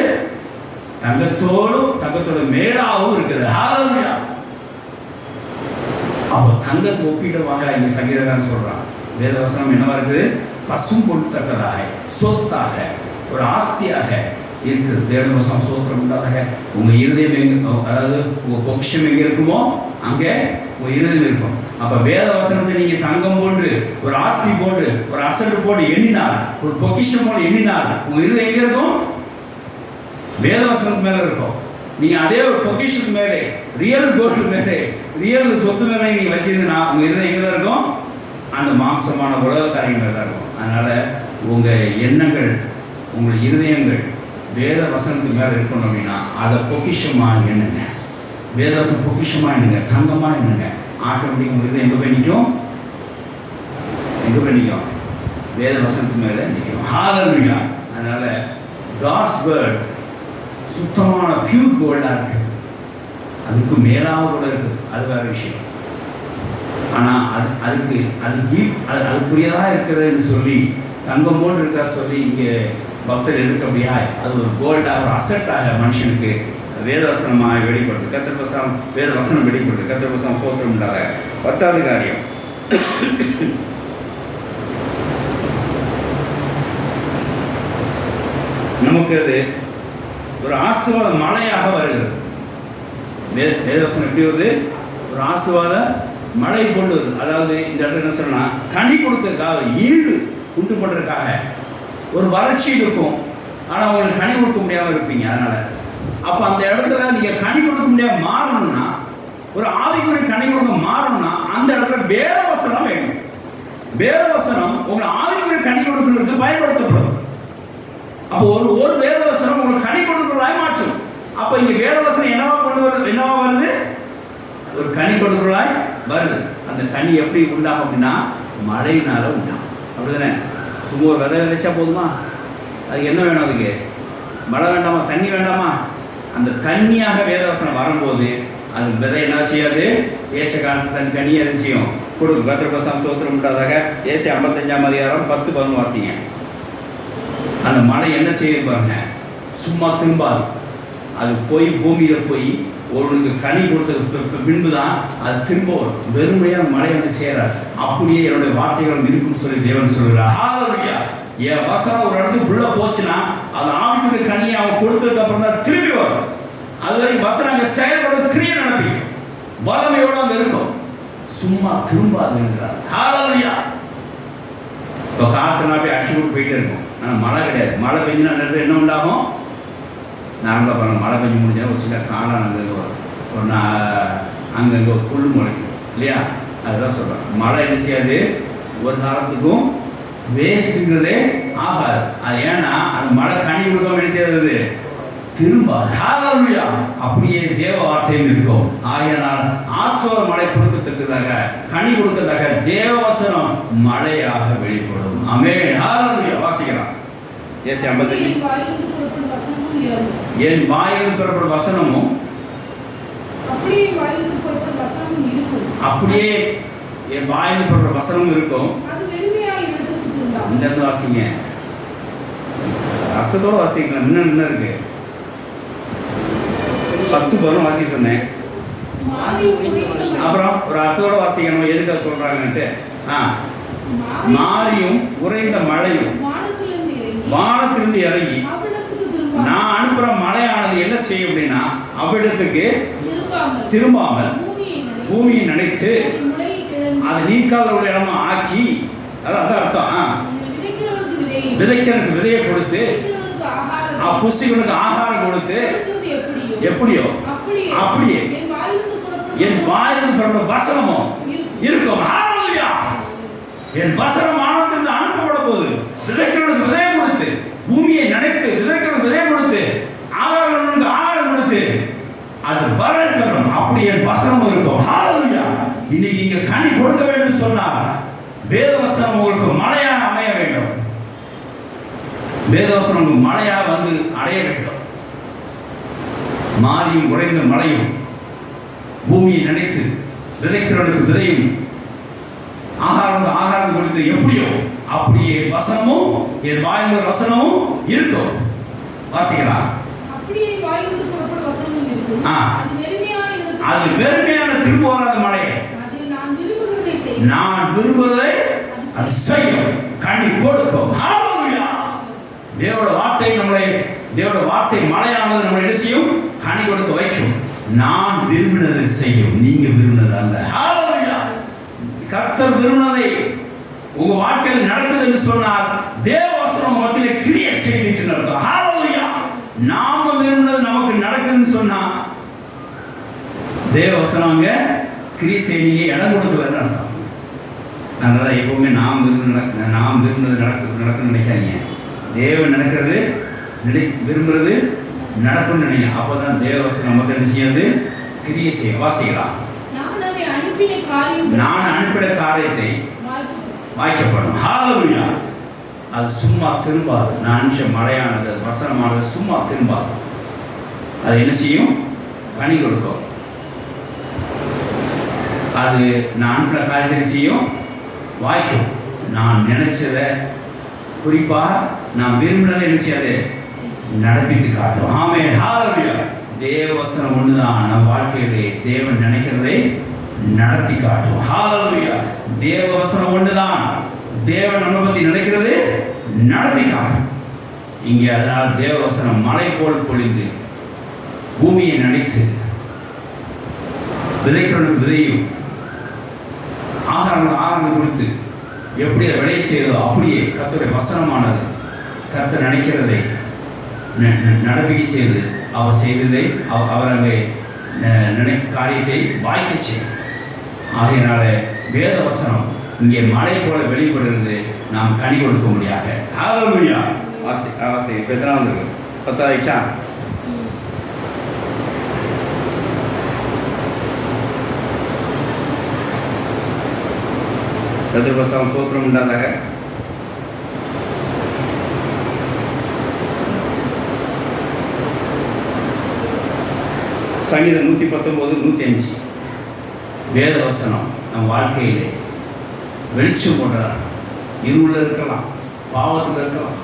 தங்கத்தோட மேலாகவும் இருக்குது. ஹல்லேலூயா. அப்போ தங்கத்தை ஒப்பீட்டமாக இங்கே சங்கீதக்காரன் சொல்றான். வேதவசனம் என்னவா இருக்குது? பசும் பொருத்தக்கதாக, சொத்தாக, ஒரு ஆஸ்தியாக இருக்குது. வேதவசனம் சோத்திரம் உண்டாதாக. உங்க இருதயம் எங்க, அதாவது உங்க பொக்கிஷம் எங்க இருக்குமோ அங்கே உங்க இருதயம் இருக்கும். அப்ப வேதவசனத்தை நீங்க தங்கம் போன்று, ஒரு ஆஸ்தி போட்டு, ஒரு அசட்டு போட்டு எண்ணினார், ஒரு பொக்கிஷம் போட்டு எண்ணினார், உங்க இருதயம் எங்க இருக்கும்? வேதவசனத்து மேலே இருக்கும். நீங்கள் அதே ஒரு பொக்கிஷன் மேலே, ரியல் கோல்டு மேலே, ரியல் சொத்து மேலே நீங்கள் வச்சிருந்தீங்கன்னா உங்கள் இருதயம் எங்கே தான் இருக்கும்? அந்த மாம்சமான உலக காரியங்கள் தான் இருக்கும். அதனால் உங்கள் எண்ணங்கள், உங்கள் இருதயங்கள் வேத வசனத்துக்கு மேலே இருக்கணும் அப்படின்னா அதை பொக்கிஷமாக எண்ணுங்க. வேதவசனம் பொக்கிஷமாக எண்ணுங்க, தங்கமாக எண்ணுங்க. ஆட்டோமேட்டிக் உங்கள் இருதயம் எங்கே போய் நிற்கும்? எங்கே போய் நிற்கும்? வேத வசனத்து மேலே நிற்கும். ஹல்லேலூயா. அதனால் காட்ஸ் வேர்ட் சுத்தமான பியூர் கோல்டாக இருக்குது. அதுக்கு மேலாக கூட இருக்குது, அது வேற விஷயம். ஆனால் அதுக்குரியதாக இருக்கிறதுன்னு சொல்லி தங்கம் போன்று இருக்கா சொல்லி இங்கே பக்தர் எதிர்க்கப்படியா அது ஒரு கோல்டாக, ஒரு அசட்டாக மனுஷனுக்கு வேதவசனமாக வெளிப்படுது. கர்த்தர் வேதவசனம் வெளிப்படுது. கர்த்தர் வசனம் சோத்திரம் உண்டாக. 10வது காரியம், நமக்கு அது ஒரு ஆசீர்வாத மழையாக வருகிறது. வேதவசனம் எப்படி வருது? ஒரு ஆசீர்வாத மழை கொண்டு வருது. அதாவது இந்த இடத்துல என்ன சொன்னா, கனி கொடுக்கறதுக்காக, ஈடு உண்டு பண்ணுறதுக்காக. ஒரு வறட்சி இருக்கும், ஆனால் உங்களுக்கு கனி கொடுக்க முடியாமல் இருப்பீங்க. அதனால அப்போ அந்த இடத்துல நீங்கள் கனி கொடுக்க முடியாமல் மாறணும்னா, ஒரு ஆவிக்குரிய கனி கொடுக்க மாறணும்னா அந்த இடத்துல வேதவசனம் வேணும். வேதவசனம் உங்களை ஆவிக்குரிய கனி கொடுக்கிறதுக்கு பயன்படுத்தப்படும். அப்போ ஒரு வேதவசனம் உங்களுக்கு கனி கொடுக்கலாய் மாற்றும். அப்போ இங்கே வேதவசனம் என்னவா வருது? ஒரு கனி கொடுக்கலாய் வருது. அந்த கனி எப்படி உண்டாகும் அப்படின்னா மழையினால உண்டாகும். அப்படிதானே? சும்மா ஒரு விதை விதைச்சா போதுமா? அதுக்கு என்ன வேணும்? அதுக்கு மழை வேண்டாமா? தண்ணி வேண்டாமா? அந்த தண்ணியாக வேதவசனம் வரும்போது அது விதை என்ன செய்யாது? ஏற்ற காலத்து தன் கனியை அது செய்யும், கொடுக்கும். கர்த்தர் சோத்திரம் உண்டாதாக. ஏசாயா 55:10-11 வாசிங்க. அந்த மழை என்ன செய்ய பாருங்க, சும்மா திரும்பாது. அது போய் பூமியில் போய் ஒருவனுக்கு கனி கொடுத்ததுக்கு பின்பு தான் அது திரும்ப வரும். வெறுமையாக மழை வந்து சேராது. அப்படியே என்னுடைய வார்த்தைகள் இருக்குன்னு சொல்லி தேவன் சொல்கிறார். ஹல்லேலூயா. என் வசனம் ஒரு இடத்துக்கு உள்ள போச்சுன்னா அது ஆவிக்குரிய கனியை அவன் கொடுத்ததுக்கு அப்புறம் தான் திரும்பி வரும். அது வரைக்கும் வசனம் அங்கே செயல்படும், கிரியை நடப்பிக்கும், வல்லமையோடு அங்கே இருக்கும், சும்மா திரும்பாதுங்கிறார். ஹல்லேலூயா. இப்போ காற்று நான் போய் அடிச்சு கொண்டு போயிட்டே இருக்கும், ஆனால் மழை கிடையாது. மழை பெஞ்சினா நேரத்தில் என்ன உண்டாகும்? நார்மலாக பாருங்கள், மழை பெஞ்சு முடிஞ்சால் ஒரு சில காலம் அங்கங்கே வரும், ஒரு அங்கங்கே ஒரு புல் முளைக்கும் இல்லையா? அதுதான் சொல்கிறேன், மழை என்ன செய்யாது, ஒரு காலத்துக்கும் வேஸ்ட்டுங்கிறதே ஆகாது. அது ஏன்னா அந்த மழை கனி கொடுக்காம என்ன செய்யறது, திரும்ப. ஹல்லேலூயா. அப்படியே தேவ வார்த்தையும் இருக்கும். ஆகையால் ஆசீர்வாத மழை கொடுக்கத்தக்கதாக, கனி கொடுக்கத்தக்க தேவ வசனம் மழையாக வெளிப்படும். ஆமென். ஹல்லேலூயா. வாசிக்கலாம். ஏசி 55. என் வாயிலிருந்து புறப்படும் வசனமும் அப்படியே என் வாயிலிருந்து புறப்படும் வசனமும் இருக்கும். இந்த வாசிங்க, அர்த்தத்தோட வாசிக்கலாம். இன்னும் இருக்கு 10 வரும் வாசிக்க சொன்னேன். அப்புறம் ஒரு அர்த்தத்தோட வாசிக்கணும். எதுக்காக சொல்றாங்கன்ட்டு, மாரியும் உறைந்த மழையும் வானத்திலிருந்து இறங்கி நான் அனுப்புற மழையானது என்ன செய்யும் அப்படின்னா, அவ்விடத்துக்கு திரும்பாமல் பூமியை நினைத்து அது நீர்க்கால உள்ள இடமா ஆக்கி, அதான் அர்த்தம். விதைக்கிறதுக்கு விதையை கொடுத்து, புசிகளுக்கு ஆகாரம் கொடுத்து, எப்படியோ அப்படியே என் வாயிலிருந்து புறப்படும் வசனமும் இருக்கும். ஹல்லேலூயா. என் வசனம் வானத்திலிருந்து அனுப்பப்பட போது விதைக்கிறவனுக்கு விதையை கொடுத்து, பூமியை நினைத்து விதைக்கிறவனுக்கு விதையை கொடுத்து, ஆகாரங்களுக்கு ஆகாரம் கொடுத்து, அது பலன் தரும். அப்படி என் வசனம் இருக்கும். ஹல்லேலூயா. இன்னைக்கு இங்க கனி கொடுக்க வேண்டும் சொன்னால் வேதவசனம் உங்களுக்கு மழையாக அமைய வேண்டும். வேதவசனம் உங்களுக்கு மழையாக வந்து அடைய வேண்டும். மாரியும் உறைந்த மழையும் பூமியை நினைத்து விதைக்கிறவனுக்கு விதையும் ஆகாரம் கொடுத்து, எப்படியோ அப்படியே வசனமும் என் வாயிலிருந்து வசனமும் இருக்கும். வாசிக்கலாம். அது வெறுமையான திரும்ப வராத மழை. நான் விரும்புவதை அது செய்யும், கனி கொடுக்கும். தேவோட வார்த்தை நம்மளை, தேவோட வார்த்தை மழையானது நம்மளை என்ன செய்யும், கனி கொடுக்க வைக்கும். நான் விரும்பினதை செய்யும், நீங்க விரும்பினது அல்ல. ஹல்லேலூயா. கர்த்தர் விரும்பினதை உங்க வாழ்க்கையில் நடக்குது என்று சொன்னால் தேவவசனம் மத்தியிலே கிரியை செய்துட்டு நடத்தும். ஹல்லேலூயா. நாம விரும்பினது நமக்கு நடக்குதுன்னு சொன்னா தேவவசனம் அங்க கிரியை செய்ய இடம் கொடுக்கலன்னு அர்த்தம். அதனால எப்பவுமே நாம் விரும்பினது நடக்குன்னு நினைக்காதீங்க. தேவன் நடக்கிறது விரும்புறது நடக்கும்னு நினைங்க. அப்போதான் தேவவசனம் நமக்கு என்ன செய்யாது, கிரியை செய்ய. வாசிக்கலாம். நான் அனுப்பின காரியத்தை வாய்க்கப்படும். ஹல்லேலூயா. அது சும்மா திரும்பாது. நான் அனுப்பிச்ச மழையானது, வசனமானது சும்மா திரும்பாது. அது என்ன செய்யும், கனி கொடுக்கும். அது நான் அனுப்பின காரியத்தை செய்யும், வாய்க்கும். நான் நினைச்சதை, குறிப்பா நான் விரும்பினதை என்ன செய்யாது, நடப்பித்து காட்டும். ஆமென். ஹல்லேலூயா. தேவவசனம் ஒண்ணுதான் நம் வாழ்க்கையிலே தேவன் நினைக்கிறதை நடத்தி காட்டும். ஹல்லேலூயா. தேவவசனம் ஒண்ணுதான் தேவன் நம்ம பத்தி நினைக்கிறது நடத்தி காட்டும். இங்கே அதனால் தேவவசனம் மழை போல் பொழிந்து பூமியை நினைத்து விதைக்கிறவனுக்கு விதையும் ஆகாரம் கொடுத்து எப்படி அதை விளைய செய்தோ அப்படியே கர்த்தருடைய வசனமானது கர்த்தர் நினைக்கிறதை நடப்பிக்க செய்து அவர் செய்ததை அவர் அங்கே காரியத்தை வாய்க்க செய்யும். ஆகையினால வேத வசனம் இங்கே மழை போல வெளிப்படுகிறது, நாம் கனி கொடுக்க முடியாது. ஹல்லேலூயா. வாசி இப்போ எத்தனாவது 10ஆயிடுச்சா? சதுர்வசம் சூத்திரம் உண்டாதாக. சங்கீதம் 119, 105. வேதவசனம் நம் வாழ்க்கையிலே வெளிச்சம் போன்றதா. இருளில் இருக்கலாம், பாவத்தில் இருக்கலாம்,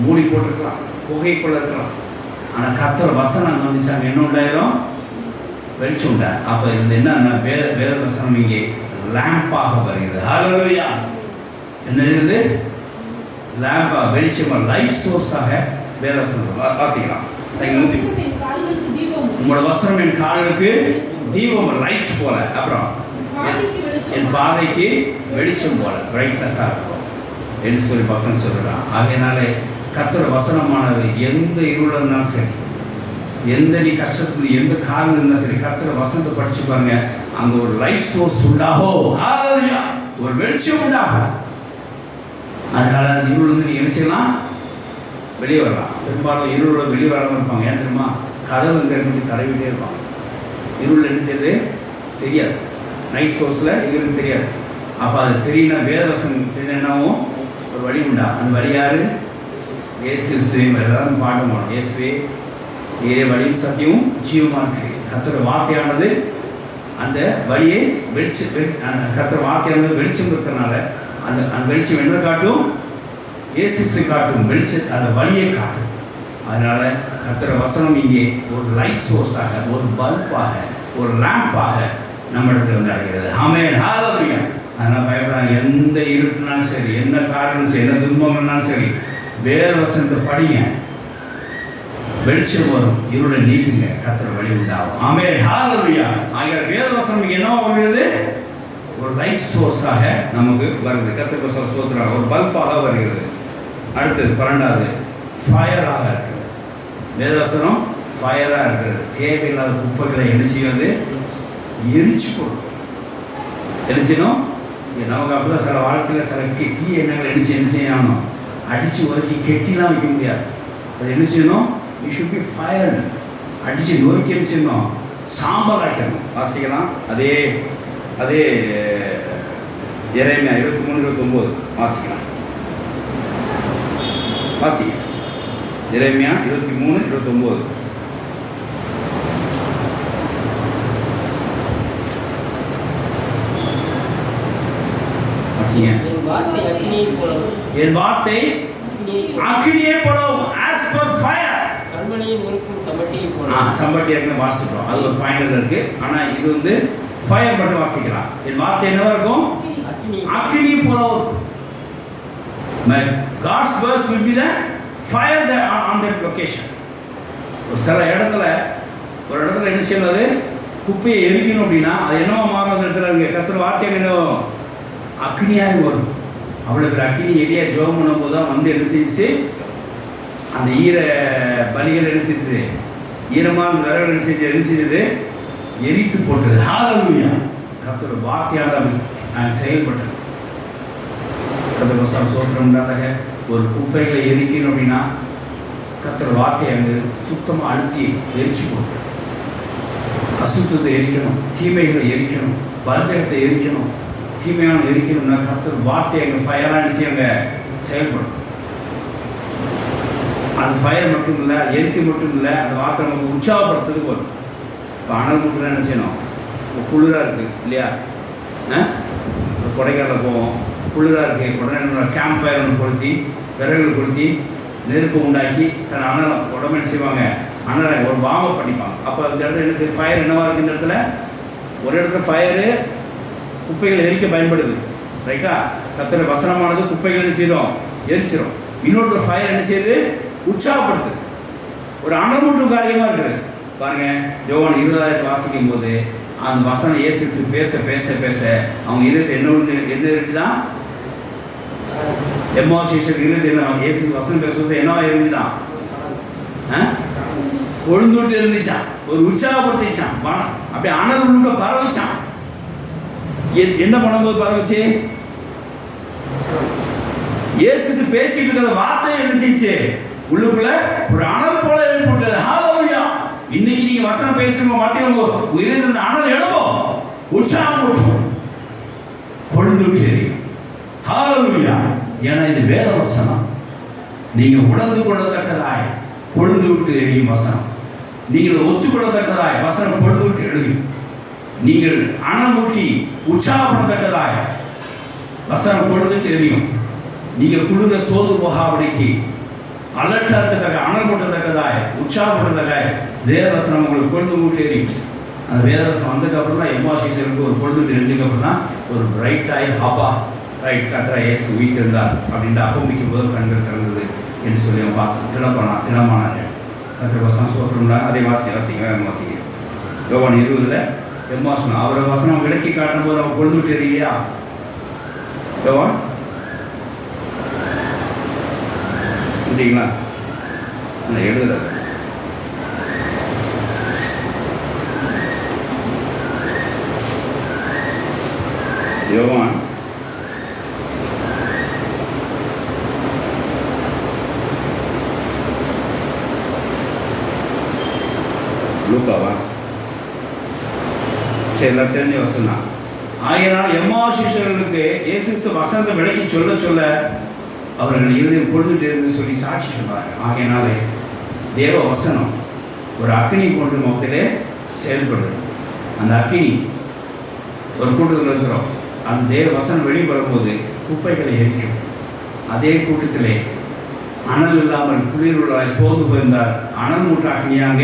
மூடி போட்டிருக்கலாம், புகைக்குள்ள இருக்கலாம். ஆனால் கர்த்தர் வசனம் வந்துச்சாங்க என்ன உண்டாயிரும், வெளிச்சம் உண்டா. அப்போ இது என்ன, வேத வசனம் இங்கே லேம்பாக வருகிறது. ஹல்லேலூயா. என்ன இருக்குது, லேம்பாக வெளிச்சமாக லைஃப் சோர்ஸாக வேதவசனம் வாசிக்கலாம். உங்களோட வசனம் என் கால்களுக்கு தீபம், லைட் போல, அப்புறம் என் பாதைக்கு வெளிச்சம் போல, பிரைட்னஸாக இருக்கும் என்று சொல்லி பக்தன் சொல்கிறான். ஆகையினாலே கர்த்தரோட வசனமானது எந்த இருள் இருந்தாலும் சரி, எந்த நீ கஷ்டத்துல எந்த காரணம் இருந்தாலும் சரி, கர்த்தரோட வசனத்தை படிச்சு பாருங்க, அங்கே ஒரு லைட் சோர்ஸ் உண்டாகும், ஒரு வெளிச்சம் உண்டாகும். அதனால அந்த இருள் வந்து நீ என்ன செய்யலாம், வெளியே வரலாம். பெரும்பாலும் இருளோட வெளியே வராமல் இருப்பாங்க. ஏன் தெரியுமா? கதவு இங்கே இருந்து தடவிட்டே இருப்பாங்க. இருள் என்ன செய்யுது தெரியாது, நைட் சோர்ஸில் இருள் தெரியாது. அப்போ அது தெரியல, வேதவசனம் தெரியலனாவும் ஒரு வழி உண்டா. அந்த வழி யாரு? இயேசுவையும் ஏதாவது பாட்டு போகணும். இயேசுவே ஏ வழியும் சத்தியமும் ஜீவமாக இருக்கு. கர்த்தரோட வார்த்தையானது அந்த வழியை கர்த்தரோட வார்த்தையானது வெளிச்சம் இருக்கிறதுனால அந்த வெளிச்சம் என்ன காட்டும்? இயேசுவை காட்டும், வெளிச்சம் அந்த வழியை காட்டும். அதனால கர்த்தரோட வசனம் இங்கே ஒரு லைட் சோர்ஸாக, ஒரு பல்பாக, ஒரு லேம்பாக நம்ம இடத்துல வந்து அடைகிறது. ஆமென், ஹல்லேலூயா. அதனால் பயப்படாங்க. எந்த இருட்டுனாலும் சரி, என்ன காரணம் சரி, என்ன துன்பங்கள்னாலும் சரி, வேத வசனத்தை படிங்க, வெளிச்சம் வரும், இருளை நீக்குங்க, கர்த்தர் வழி உண்டாகும். ஆமென், ஹல்லேலூயா. ஆகிய வேத வசனம் என்னவா வருகிறது? ஒரு லைட் சோர்ஸாக நமக்கு வருது. கர்த்தருக்கு ஸ்தோத்திரம். ஒரு பல்பாக வருகிறது. அடுத்தது 12வது ஃபயராக இருக்கிறது. வேதவசனம் ஃபயராக இருக்கிறது. தேவையில்லாத குப்பைகளை என்ன செய்வது? எரிச்சு கொடுக்கும். என்ன செய்யணும்? நமக்கு அப்படிதான் சில வாழ்க்கையில் சில தீ எண்ணங்களை என்ன செய்யணும்? அடித்து உதச்சி கெட்டிலாம் வைக்க முடியாது. அது என்ன செய்யணும்? You should be fired. அடித்து நொறுக்கி என்ன செய்யணும்? சாம்பல் ஆக்கணும். வாசிக்கலாம். அதே எரேமியா 23-29 வாசிக்கலாம். வாசிக்க எரேமியா 23-29. வாசிங்க. என் வார்த்தை அக்கினியை போலவும், as per fire. கண்மணியை முறுக்கும் சம்பட்டியை போலவும். சம்பட்டி ஏற்கனவே வாசிக்கிறோம். அது ஒரு பாயிண்ட் இருக்கு. ஆனால் இது வந்து ஃபயர் மட்டும் வாசிக்கலாம். என் வார்த்தை என்னவா இருக்கும்? அக்கினியை போலவும் இருக்கும். God's words will be the fire on that location. சில இடத்துல என்ன செய்யறது? குப்பையை எரிக்கணும் அப்படின்னா அது என்னவா மாறும்? அந்த இடத்துல இருக்கு கர்த்தர் வார்த்தை என்னவோ அக்னியாக வரும். அவ்வளோ பேர் அக்னி எரியா ஜோம் பண்ணும்போது தான் வந்து என்ன செஞ்சிச்சு? அந்த ஈர பலிகள் என்ன செஞ்சுது? ஈரமான விரல் என்ன செஞ்சது? எரித்து போட்டது. ஹல்லேலூயா. கர்த்தரோட வார்த்தையானது செயல்பட்டது. கர்த்தர் ஸ்தோத்திரம் உண்டாதாக. ஒரு குப்பைகளை எரிக்கணும் அப்படின்னா கர்த்தர் வார்த்தையை அங்கு சுத்தமாக அழுத்தி எரிச்சு போட்டு, அசுத்தத்தை எரிக்கணும், தீமைகளை எரிக்கணும், வஞ்சகத்தை எரிக்கணும், தீமையான எரிக்கணும்னா கர்த்தர் வார்த்தை அங்கே ஃபயராக அங்கே செயல்படும். அந்த ஃபயர் மட்டும் இல்லை, எரிக்கை மட்டும் இல்லை, அந்த வார்த்தை நமக்கு உற்சாகப்படுத்துறதுக்கு வரும். இப்போ அனல் மட்டும் என்ன செய்யணும்? இப்போ குளிராக இருக்குது இல்லையா? கொடைக்கானல் போவோம், குளிராக இருக்குது. உடனே கேம்ப் ஃபயர் ஒன்று கொளுத்தி, விறகுகள் கொளுத்தி, நெருப்பு உண்டாக்கி தன் அனலை உடம்பு என்ன செய்வாங்க? அனலை ஒரு வார்ம் அப் பண்ணிப்பாங்க. அப்போ இந்த இடத்துல என்ன செய்ய? ஃபயர் என்னவாக இருக்குது? இந்த இடத்துல ஒரு இடத்துல ஃபயரு குப்பைகளை எரிக்க பயன்படுது. ரைட்டா? கர்த்தர் வசனமானது குப்பைகள் என்ன செய்யும்? எரிச்சிடும். இன்னொரு ஃபயர் என்ன செய்யுது? உற்சாகப்படுத்துது. ஒரு அனல்மூட்டும் காரியமாக இருக்குது. பாருங்க, யோவான் 20 வாசிக்கும் போது அந்த வசனம் இயேசு பேச பேச பேச அவங்க இருபது என்ன இருக்குதான்? எம்மாசேஷன் இருபது என்ன? இயேசு வசனம் பேச பேச என்னவா இருந்துதான்? கொழுந்துட்டு இருந்துச்சான். ஒரு உற்சாகப்படுத்திச்சான். அப்படியே அனல் உள்ளுக்க பரவிச்சான். என்ன பண்ணும்போது பரவச்சு? இயேசு பேசிட்டு இருக்கிற வார்த்தை என்ன செஞ்சு? உள்ளுக்குள்ள ஒரு அனல் போல ஏற்பட்டது. ஹல்லேலூயா. இன்னைக்கு நீங்க வசனம் பேசுங்க, மத்திய உயிரிழந்த அனல் எழுவோம், உற்சாகம் ஊட்டும், கொழுந்துட்டு எரியும். ஹல்லேலூயா. ஏன்னா இது வேத வசனம். நீங்க உணர்ந்து கொள்ளத்தக்கதாய் கொழுந்து விட்டு எரியும் வசனம். நீங்கள் ஒத்துக்கொள்ளத்தக்கதாய் வசனம் கொழுந்து விட்டு எழுதும். நீங்கள் அனமூட்டி உற்சாகப்படத்தக்கதாய் வசனம் கொழுந்துட்டு எரியும். நீங்கள் குளிர சோது போகாபடிக்கு அலர்ட்டாக இருக்கத்தக்க, அனல் மூட்டத்தக்கதாய் உற்சாகப்படத்தக்காய் தேவவசனம் உங்களுக்கு கொழுந்து மூட்டி எரியும். அந்த வேதவசனம் வந்ததுக்கப்புறம் தான் எம்மாசேஷனுக்கு ஒரு கொழுந்துட்டு எரிஞ்சதுக்கப்புறம் தான் ஒரு பிரைட்டாய் ஹாப்பா ரைட் கர்த்தர் இயேசு உயிர்த்தெழுந்தார் அப்படின்ட்டு அப்பம்பிக்கும் போது கண்கள் திறந்தது. என்று சொல்லி அவன் பார்த்து திடமானார்கள். கர்த்தர் வசனம் சோத்திரம்னா அதே வாசிங்க யோவான் 20 எம்மாசனம் அவரை வசனம் விளக்கி காட்டும் போது அவன் கொண்டு விட்டு இல்லையா? யோவான் இல்லைங்களா? நான் எழுதுறது யோவான் லூக்காவா? சரி, எல்லாம் தெரிஞ்ச வசனம் தான். ஆகையினால் எம்மாவு சீஷர்களுக்கு இயேசு வசனத்தை விளக்கி சொல்ல சொல்ல அவர்கள் இருதயம் கொழுந்துட்டு இருந்து சொல்லி சாட்சி சொன்னாங்க. ஆகையினாலே தேவ வசனம் ஒரு அக்கினி போன்ற முகத்திலே செயல்படுது. அந்த அக்கினி ஒரு கூட்டத்தில் இருக்கிறோம். அந்த தேவ வசனம் வெளிவரும்போது குப்பைகளை எரிக்கும். அதே கூட்டத்திலே அனல் இல்லாமல் குளிர்வுள்ளாய் சோர்ந்து போயிருந்தால் அனல் மூட்ட அக்னியாக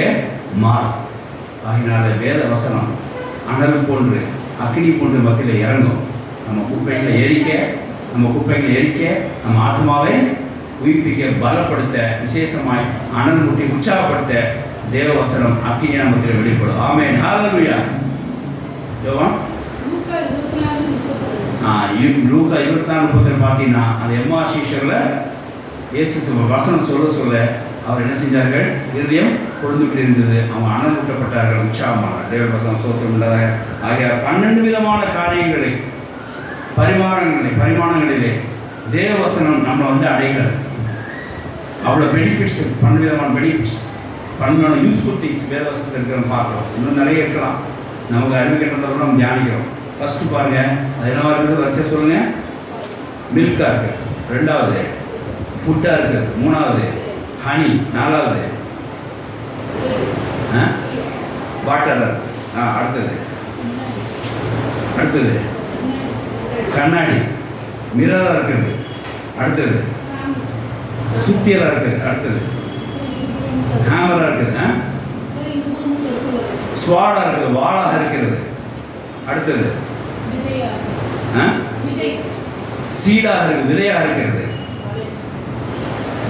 மாறும். ஆகினால வேத வசனம் அனல் போன்று அக்னி போன்று மத்தியில் இறங்கும். நம்ம குப்பைகளை எரிக்க நம்ம ஆத்மாவை உயிர்ப்பிக்க பலப்படுத்த விசேஷமாய் அனல் மூட்டி உற்சாகப்படுத்த தேவ வசனம் அக்னியா மத்தியில் வெளிப்படும். ஆமென், ஹல்லேலூயா. யோவான் லூக்கா 24:30 பார்த்தீங்கன்னா அந்த எம்மா சீஷர்களை இயேசு வசனம் சொல்ல அவர் என்ன செஞ்சார்கள்? இருதயம் கொழுந்துட்டு இருந்தது. அவங்க அனல்மூட்டப்பட்டார்கள், உற்சாகமாக தேவ வசனம் சோத்திரம் உள்ளதாக. ஆகிய 12 விதமான காரியங்களை பரிமாணங்களிலே தேவ வசனம் நம்மளை அடைகிறது. அவ்வளோ பெனிஃபிட்ஸ், 12 விதமான பெனிஃபிட்ஸ், 12 யூஸ்ஃபுல் திங்ஸ் வேத வசனத்தில் இருக்கிறோம் பார்க்குறோம். இன்னும் நிறைய இருக்கலாம். நமக்கு அறிவு கேட்டதை கூட நம்ம தியானிக்கிறோம். ஃபஸ்ட்டு பாருங்கள், அது என்னவா இருக்குது? வரிசையாக சொல்லுங்கள். மில்காக இருக்குது, 2வது ஃபுட்டாக இருக்குது, 3வது ஹனி, 4வது வாட்டர், அடுத்தது கண்ணாடி மிரராக இருக்கிறது, அடுத்தது சுத்தியலாக இருக்குது, அடுத்தது ஹேமராக இருக்குது, ஸ்வாடாக இருக்குது, வாளாக இருக்கிறது, அடுத்தது சீடாக இருக்கு, விதையாக இருக்கிறது,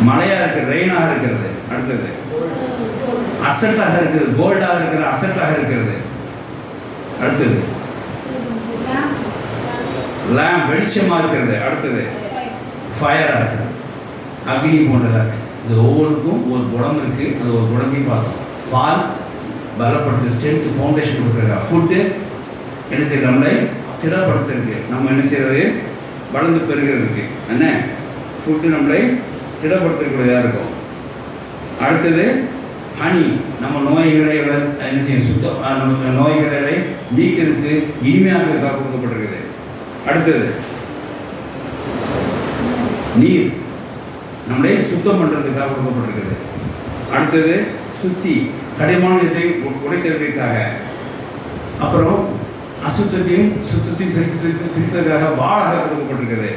மலையாக இருக்கிறது, ரெயினாக இருக்கிறது, அடுத்தது அசட்டாக இருக்கிறது, கோல்டாக இருக்கிற அசட்டாக இருக்கிறது, அடுத்தது லேம்ப் வெளிச்சமாக இருக்கிறது, அடுத்தது ஃபயராக இருக்கிறது, அக்னி போன்றதாக இருக்குது. இது ஒவ்வொன்றுக்கும் ஒரு குணம் இருக்குது. அது ஒரு குணத்தையும் பார்த்தோம். பால் பலப்படுத்து, ஸ்ட்ரென்த், ஃபவுண்டேஷன் கொடுக்குறாங்க. ஃபுட்டு என்ன செய்யுது? நம்மளை திடப்படுத்துறதுக்கு. நம்ம என்ன செய்கிறது? வளர்ந்து பெறுகிறதுக்கு என்ன ஃபுட்டு நம்மளை திடப்படுத்தக்கூடியதாக இருக்கும். அடுத்தது ஹனி, நம்ம நோய்களை என்ன செய்யும்? சுத்தம், நமக்கு நோய்களை நீக்கிறதுக்கு இனிமையாக கொடுக்கப்பட்டிருக்குது. அடுத்தது நீர், நம்மளை சுத்தம் பண்ணுறதுக்காக கொடுக்கப்பட்டிருக்குது. அடுத்தது சுத்தி, கடிமானத்தை உடைக்கிறதுக்காக. அப்புறம் அசுத்தத்தையும் சுத்தத்தையும் பிரித்ததுக்காக வாழாக கொடுக்கப்பட்டிருக்குது.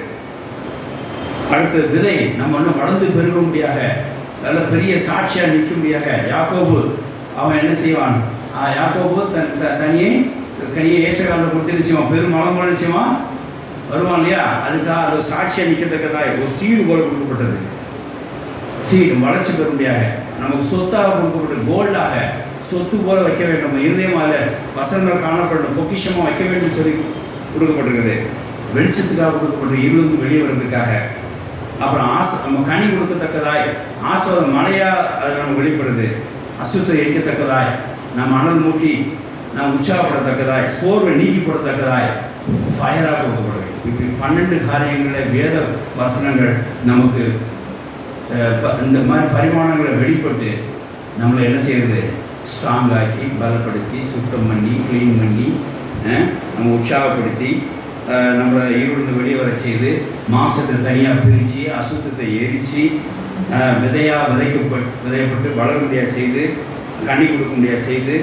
அடுத்தது விதை, நம்ம இன்னும் வளர்ந்து பெருக முடியாக, நல்ல பெரிய சாட்சியாக நிற்க முடியாக. யாக்கோபு அவன் என்ன செய்வான்? யாக்கோபு கனியை ஏற்ற காலத்தை கொடுத்து என்ன செய்வான்? பெரும் மலம் செய்வான், வருவான் இல்லையா? அதுக்காக அது சாட்சியாக நிற்கத்தக்கதாய் ஒரு சீடு போல கொடுக்கப்பட்டது. சீடு வளர்ச்சி பெறும்படியாக, நமக்கு சொத்தாக கொடுக்கப்பட்டது, கோல்டாக சொத்து போல வைக்க வேண்டும். இருதயமாக வசனங்கள் காணப்படணும், பொக்கிஷமாக வைக்க வேண்டும் சொல்லி கொடுக்கப்பட்டிருக்குது. வெளிச்சத்துக்காக கொடுக்கப்பட்டது, இருளுக்கு வெளியே வர்றதுக்காக. அப்புறம் நம்ம கனி கொடுக்கத்தக்கதாய், ஆசீர்வாதம் மழையாக அது நம்ம வெளிப்படுது. அசுத்தம் எரிக்கத்தக்கதாய், நம்ம அனல் மூட்டி நாம் உற்சாகப்படத்தக்கதாய், சோர்வை நீக்கிப்படத்தக்கதாய் ஃபயராக கொடுக்கப்படுது. இப்படி 12 காரியங்களை வேத வசனங்கள் நமக்கு இந்த மாதிரி பரிமாணங்களை வெளிப்பட்டு நம்மளை என்ன செய்யுது? ஸ்ட்ராங்காக்கி, பலப்படுத்தி, சுத்தம் பண்ணி, க்ளீன் பண்ணி, நம்ம உற்சாகப்படுத்தி, நம்மளை இருளிருந்து வெளியே வர செய்து, மாசத்தை தனியாக பிரித்து, அசுத்தத்தை எரித்து, விதையப்பட்டு வளர முடியாது செய்து, கனி கொடுக்க முடியாது செய்து,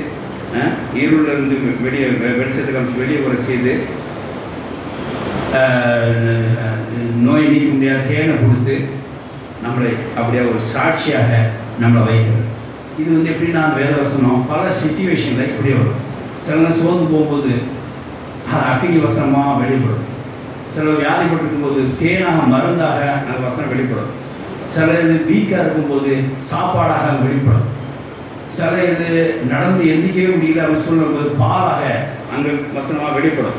இருளிலிருந்து வெளிச்சத்தை காமிச்சு வெளியே வர செய்து, நோய் நீக்க முடியாத தேனை கொடுத்து நம்மளை அப்படியே ஒரு சாட்சியாக நம்மளை வைக்கிறது. இது எப்படின்னா வேதவசனம் பல சிச்சுவேஷனில் இப்படியே வரும். சில சோர்ந்து போகும்போது அது அக்னி வசனமாக வெளிப்படும். சில வியாதிப்பட்டிருக்கும் போது தேனாக மருந்தாக அந்த வசனம் வெளிப்படும். சில இது வீக்காக இருக்கும்போது சாப்பாடாக வெளிப்படும். சில இது நடந்து எந்திக்கவே முடியல அப்படின்னு சொல்லும்போது பாலாக அங்கே வசனமாக வெளிப்படும்.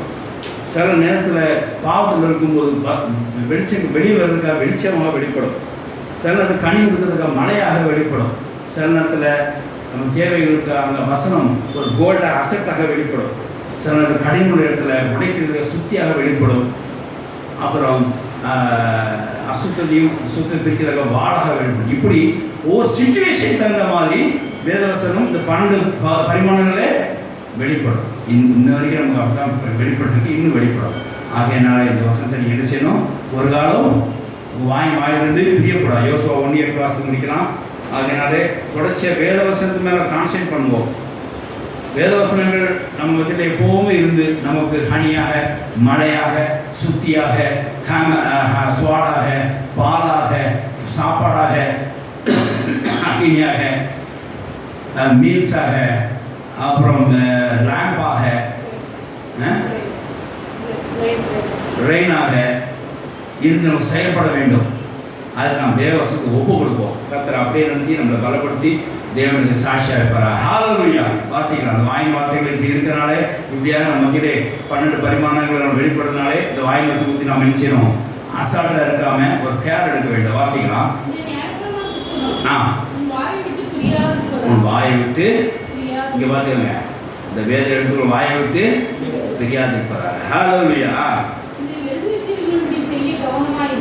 சில நேரத்தில் பாவத்தில் இருக்கும்போது வெளியே வர்றதுக்காக வெளிச்சமாக வெளிப்படும். சில நேரத்தில் கனி கொடுக்கறதுக்காக மழையாக வெளிப்படும். சில நேரத்தில் நம்ம தேவைகளுக்கு அந்த வசனம் ஒரு கோல்டாக அசட்டாக வெளிப்படும். சில நேரத்தில் கடின இடத்துல உடைக்கிறதுக்கு சுத்தியாக வெளிப்படும். அப்புறம் அசுத்தத்தையும் சுத்தத்திற்காக வாழாக வெளிப்படும். இப்படி ஒவ்வொரு சிச்சுவேஷன் தகுந்த மாதிரி வேதவசனம் இந்த 12 பரிமாணங்களே வெளிப்படும். இன்ன வரைக்கும் நமக்கு அப்படிதான் வெளிப்பட்டுருக்கு, இன்னும் வெளிப்படும். ஆகையினால இந்த வசனத்தை நீங்கள் என்ன செய்யணும்? ஒரு காலம் வாயிலிருந்து பிரியப்படாது. யோசுவா 1:8 முடிக்கலாம். ஆகையினாலே தொடர்ச்சியாக வேதவசனத்து மேலே கான்சன்ட்ரேட் பண்ணுவோம். வேதவசனங்கள் நம்ம மத்தியில் எப்போவுமே இருந்து நமக்கு ஹனியாக, மழையாக, சுத்தியாக, சுவாடாக, பாலாக, சாப்பாடாக, அக்னியாக, மீல்ஸாக, அப்புறம் லேம்பாக, ரெயினாக இருந்து நம்ம செயல்பட வேண்டும். அதுக்கு நாம் தேவவசனத்துக்கு ஒப்பு கொடுப்போம். கர்த்தர் அப்படியே நினைச்சு நம்மளை பலப்படுத்தி தேவனுக்கு சாட்சியாக இருப்பார். ஹல்லேலூயா. வாசிக்கலாம். அந்த வாயின் வார்த்தைகள் இப்படி இருக்கிறனாலே, இப்படியாக நம்ம மத்தியிலே 12 பரிமாணங்களை நம்ம வெளிப்படுறதுனாலே இந்த வாயின் வார்த்தை ஊற்றி நாம் என்ன செய்யணும்? அசால்ட்டாக இருக்காம ஒரு கேர் எடுக்க வேண்டும். வாசிக்கலாம். உன் வாயை விட்டு இங்கே பார்த்துக்கோங்க, இந்த வேத எழுத்துக்கள் வாயை விட்டு தெரியாது இருப்பார். ஹல்லேலூயா.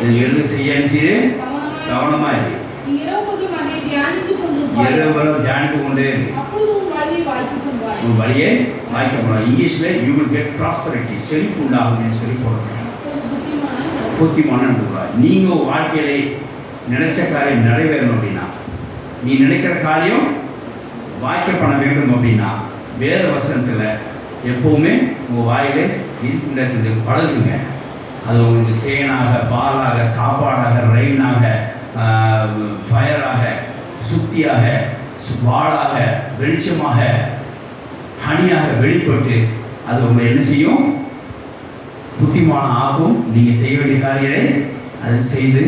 இது எழுதி செய்ய கவனமாக இருக்கு. இரவலும் தியானித்து கொண்டே இருக்கு. உன் வழியை வாய்க்க போகலாம். இங்கிலீஷில் யூ வில் கெட் ப்ராஸ்பரிட்டி, செழிப்பு உண்டாகும் சொல்லி போடுறேன். புத்திமான நீங்கள் வாழ்க்கையிலே நினைச்ச காரியம் நிறைவேறணும் அப்படின்னா, நீ நினைக்கிற காரியம் வாய்க்க பண்ண வேண்டும் அப்படின்னா வேத வசனத்தில் எப்போவுமே உங்கள் வாயிலே இருக்கின்ற செஞ்சு பழகுங்க. அது உங்களுக்கு தேனாக, பாலாக, சாப்பாடாக, ரெயினாக, ஃபயராக, சுத்தியாக, வாளாக, வெளிச்சமாக, ஹனியாக வெளிப்பட்டு அது உங்களை என்ன செய்யும்? புத்திமான ஆகும். நீங்கள் செய்ய வேண்டிய காரியத்தை அது செய்து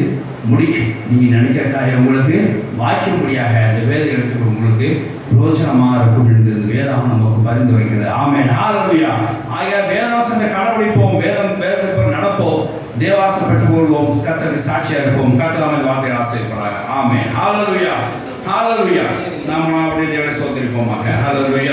முடிக்கும். நீங்கள் நினைக்கிற காரியம் உங்களுக்கு வாய்க்கும்படியாக இந்த வேத எழுத்துக்கள் உங்களுக்கு பிரோஜனமாக இருக்கும் என்று வேதம் நமக்கு பரிந்து வைக்கிறது. ஆமென். ஹல்லேலூயா. ஆகிய வேதவசனத்தை கடைபிடிப்போம், வேதத்தை நடப்போம், தேவாசம் பெற்றுக்கொள்வோம், கர்த்தருக்கு சாட்சியாக இருப்போம். கர்த்தர் இந்த வார்த்தையை ஆசீர்வதிப்பாராக. ஆமென். ஹல்லேலூயா. ஹல்லேலூயா. நாம் அப்படியே தேவனை சோதரிப்போமாக. ஹல்லேலூயா.